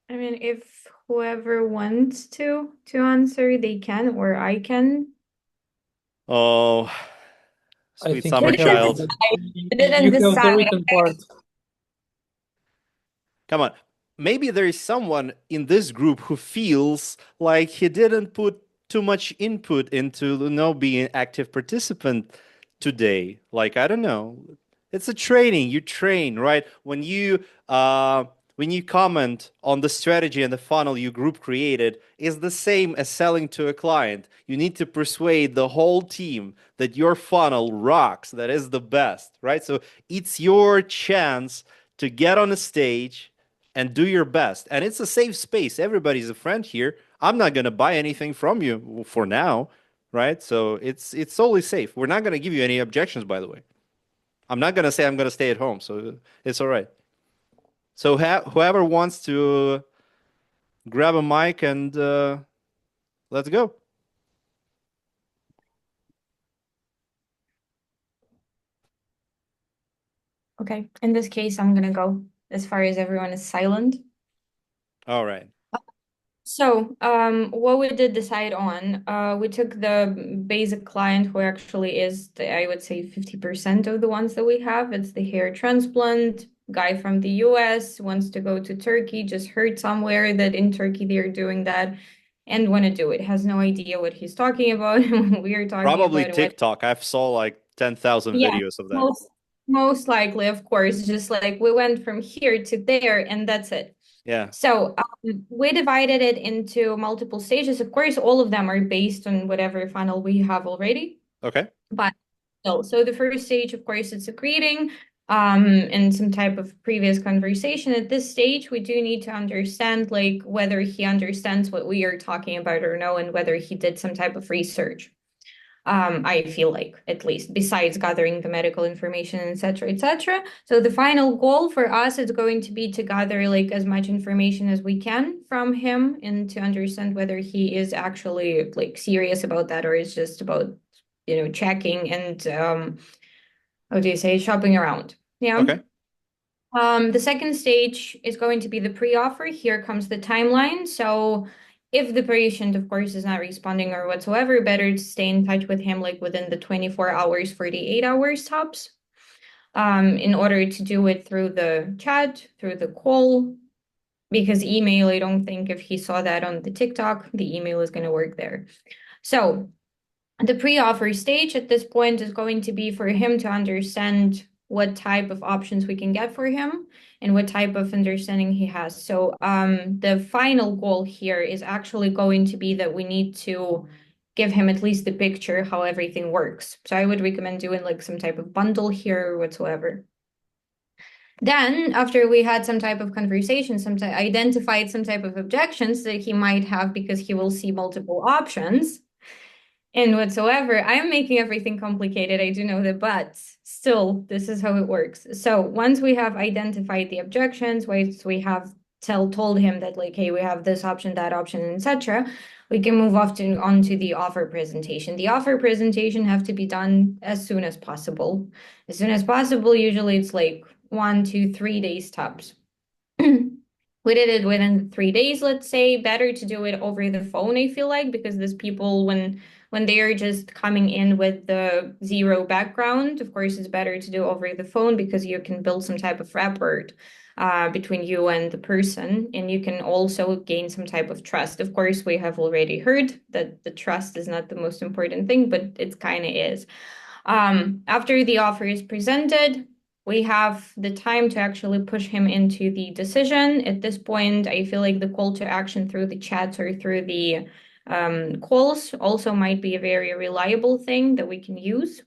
I mean, if whoever wants to answer, they can, or I can. Oh, I sweet think summer you child. Didn't have the decide. written part. Come on. Maybe there is someone in this group who feels like he didn't put too much input into, being an active participant today. Like, I don't know. It's a training. You train, right? When you comment on the strategy and the funnel you group created, is the same as selling to a client. You need to persuade the whole team that your funnel rocks, that is the best, right? So it's your chance to get on a stage and do your best. And it's a safe space. Everybody's a friend here. I'm not going to buy anything from you for now, right? So it's solely safe. We're not going to give you any objections, by the way. I'm not going to say I'm going to stay at home, so it's all right. So whoever wants to grab a mic and let's go. Okay, in this case, I'm gonna go as far as everyone is silent. All right. So, what we did decide on, we took the basic client who actually is, I would say 50% of the ones that we have. It's the hair transplant guy from the US, wants to go to Turkey, just heard somewhere that in Turkey they're doing that and want to do it. Has no idea what he's talking about. We are talking Probably about TikTok. I've saw like 10,000 yeah, videos of that. most likely, of course, just like we went from here to there and that's it. Yeah. So we divided it into multiple stages. Of course, all of them are based on whatever funnel we have already. Okay. But still, so the first stage, of course, it's a greeting and some type of previous conversation. At this stage, we do need to understand like whether he understands what we are talking about or no, and whether he did some type of research. I feel like, at least, besides gathering the medical information, etc., etc. So the final goal for us is going to be to gather like as much information as we can from him and to understand whether he is actually like serious about that or is just about, checking and how do you say, shopping around. Yeah. Okay. The second stage is going to be the pre-offer. Here comes the timeline. So if the patient, of course, is not responding or whatsoever, better to stay in touch with him like within the 24 hours, 48 hours tops. In order to do it through the chat, through the call, because email, I don't think if he saw that on the TikTok, the email is going to work there. So the pre-offer stage at this point is going to be for him to understand what type of options we can get for him and what type of understanding he has. So the final goal here is actually going to be that we need to give him at least the picture how everything works. So I would recommend doing like some type of bundle here or whatsoever. Then, after we had some type of conversation, identified some type of objections that he might have because he will see multiple options and whatsoever. I'm making everything complicated, I do know that, but still, this is how it works. So once we have identified the objections, once we have told him that like, hey, we have this option, that option, etc., we can move onto the offer presentation. The offer presentation have to be done as soon as possible. As soon as possible, usually it's like 1, 2, 3 days tops. We did it within 3 days, let's say. Better to do it over the phone, I feel like, because these people, when they are just coming in with the zero background, of course, it's better to do over the phone because you can build some type of rapport between you and the person, and you can also gain some type of trust. Of course, we have already heard that the trust is not the most important thing, but it kind of is. After the offer is presented, we have the time to actually push him into the decision. At this point, I feel like the call to action through the chats or through the calls also might be a very reliable thing that we can use.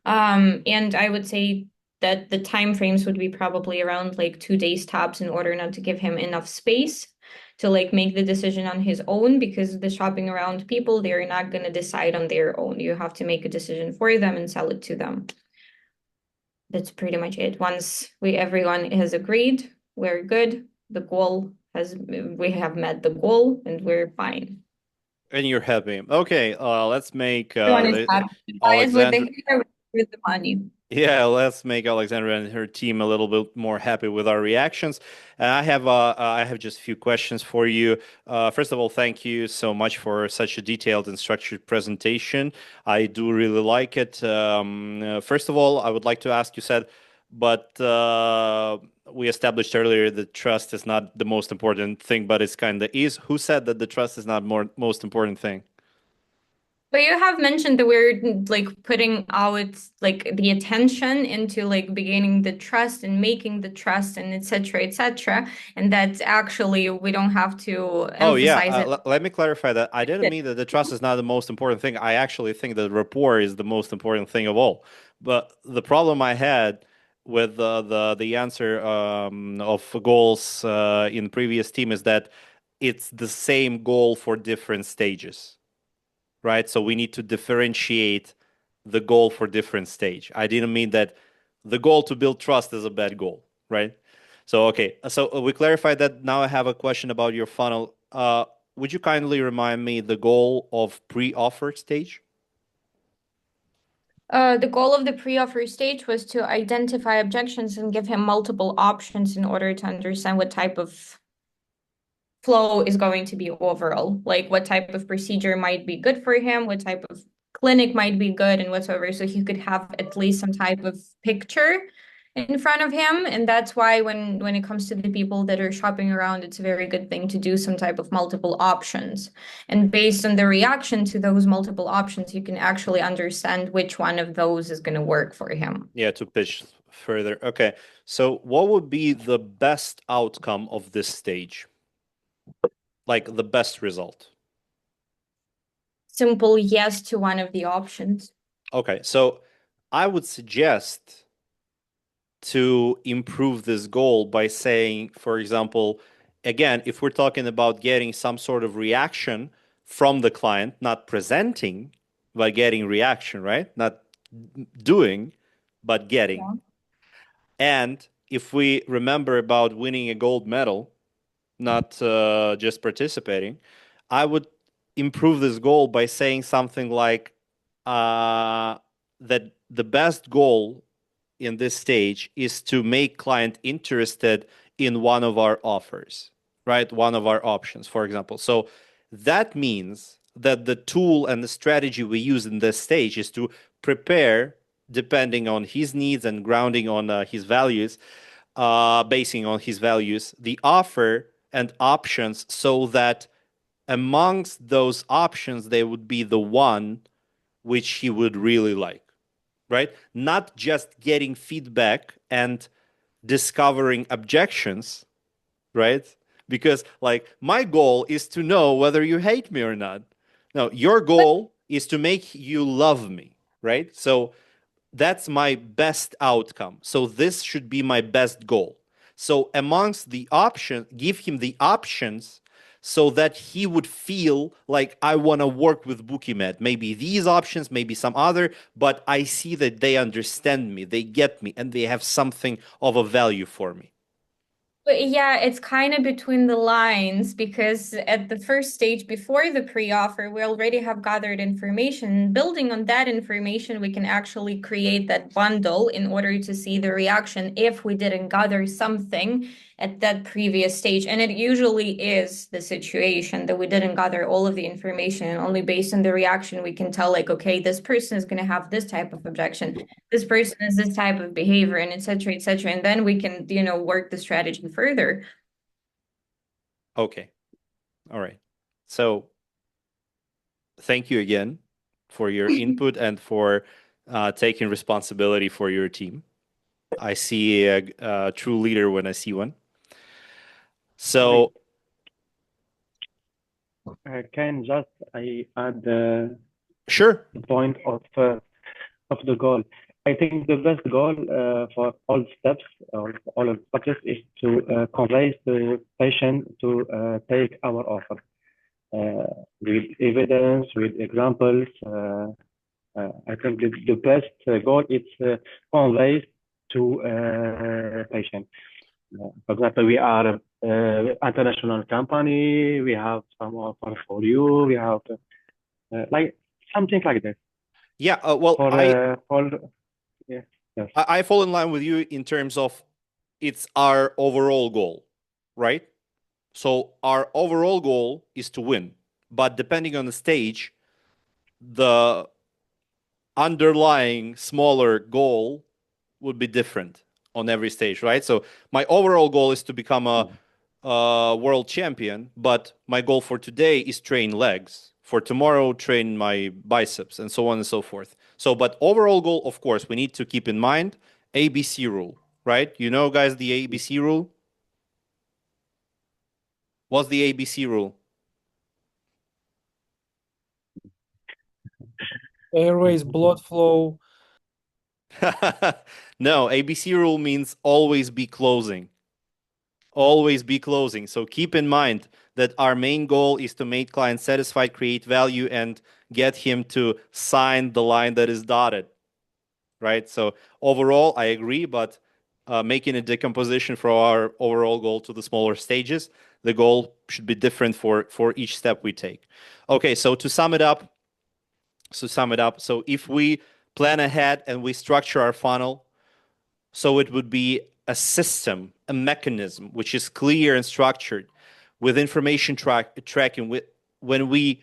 And I would say that the time frames would be probably around like 2 days tops in order not to give him enough space to like make the decision on his own, because the shopping around people, they're not going to decide on their own. You have to make a decision for them and sell it to them. That's pretty much it. Once everyone has agreed, we're good. We have met the goal and we're fine. And you're happy. Okay, let's make Everyone is satisfied with the Alexandra. hair. with the money. Yeah, let's make Alexandra and her team a little bit more happy with our reactions. And I have just a few questions for you. First of all, thank you so much for such a detailed and structured presentation. I do really like it. First of all, I would like to ask, you said, but we established earlier that trust is not the most important thing, but it's kind of is. Who said that the trust is not most important thing? But you have mentioned that we're like putting out like the attention into like beginning the trust and making the trust and etc. etc. And that actually we don't have to Oh yeah, emphasize it. let me clarify that. I didn't mean that the trust is not the most important thing. I actually think that rapport is the most important thing of all. But the problem I had with the answer of goals in previous team is that it's the same goal for different stages, right? So we need to differentiate the goal for different stage. I didn't mean that the goal to build trust is a bad goal, right? So okay, so we clarified that. Now I have a question about your funnel. Would you kindly remind me the goal of pre-offer stage? The goal of the pre-offer stage was to identify objections and give him multiple options in order to understand what type of flow is going to be overall, like what type of procedure might be good for him, what type of clinic might be good and whatsoever, so he could have at least some type of picture in front of him. And that's why when it comes to the people that are shopping around, it's a very good thing to do some type of multiple options. And based on the reaction to those multiple options, you can actually understand which one of those is going to work for him. Yeah, to pitch further. Okay, so what would be the best outcome of this stage? Like the best result? Simple yes to one of the options. Okay, so I would suggest to improve this goal by saying, for example, again, if we're talking about getting some sort of reaction from the client, not presenting, but getting reaction, right? Not doing, but getting. Yeah. And if we remember about winning a gold medal, not just participating, I would improve this goal by saying something like that the best goal in this stage is to make client interested in one of our offers, right? One of our options, for example. So that means that the tool and the strategy we use in this stage is to prepare, depending on his needs and grounding on his values, basing on his values, the offer and options so that amongst those options, they would be the one which he would really like, right? Not just getting feedback and discovering objections, right? Because like my goal is to know whether you hate me or not. No, your goal is to make you love me, right? So that's my best outcome. So this should be my best goal. So amongst the options, give him the options so that he would feel like I want to work with Bookimed. Maybe these options, maybe some other, but I see that they understand me, they get me, and they have something of a value for me. But yeah, it's kind of between the lines because at the first stage before the pre-offer, we already have gathered information. Building on that information, we can actually create that bundle in order to see the reaction if we didn't gather something at that previous stage. And it usually is the situation that we didn't gather all of the information, and only based on the reaction we can tell, like, okay, this person is going to have this type of objection, this person is this type of behavior, and etc. etc. And then we can, work the strategy further. Okay. All right. So thank you again for your input and for taking responsibility for your team. I see a true leader when I see one. So, can just I add sure. the point of the goal. I think the best goal for all steps or all of the process is to convince the patient to take our offer with evidence, with examples. I think the best goal is convey to patient. For example, we are international company. We have some offer for you. We have like something like this. Yeah. Well, Yes. Yes. I fall in line with you in terms of it's our overall goal, right? So our overall goal is to win, but depending on the stage, the underlying smaller goal would be different on every stage, right? So my overall goal is to become a world champion, but my goal for today is train legs. For tomorrow, train my biceps, and so on and so forth. So, but overall goal, of course, we need to keep in mind ABC rule, right? You know, guys, the ABC rule? What's the ABC rule? Airways, blood flow. No, ABC rule means always be closing. Always be closing. So keep in mind that our main goal is to make client satisfied, create value, and get him to sign the line that is dotted, right? So overall, I agree, but making a decomposition for our overall goal to the smaller stages, the goal should be different for each step we take. Okay, so to sum it up, so if we plan ahead and we structure our funnel, so it would be a system, a mechanism which is clear and structured with information tracking. When we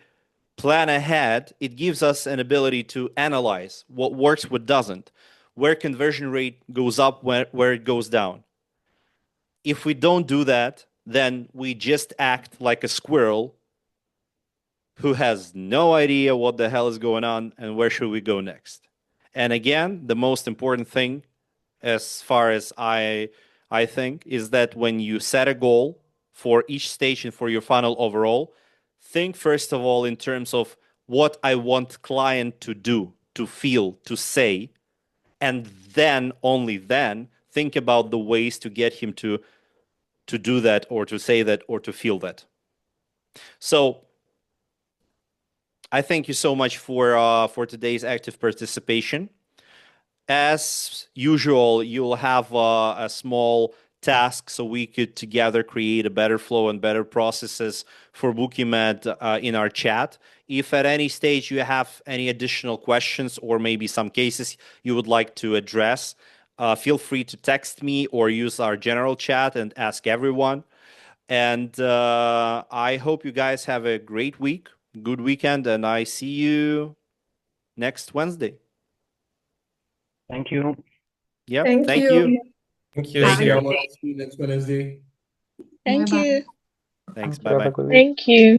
plan ahead, it gives us an ability to analyze what works, what doesn't, where conversion rate goes up, where it goes down. If we don't do that, then we just act like a squirrel who has no idea what the hell is going on and where should we go next. And again, the most important thing, as far as I think, is that when you set a goal for each stage and for your funnel overall, think first of all in terms of what I want client to do, to feel, to say, and then only then think about the ways to get him to do that or to say that or to feel that. So I thank you so much for today's active participation. As usual, you'll have a small task so we could together create a better flow and better processes for Bookimed in our chat. If at any stage you have any additional questions or maybe some cases you would like to address, feel free to text me or use our general chat and ask everyone. And I hope you guys have a great week, good weekend, and I see you next Wednesday. Thank you. Yep. Thank Thank you. you. Thank you. Have See a you. good See you next Wednesday. Thank Bye-bye. you. Thanks. Thank you. Have a Bye-bye. good week. Thank you.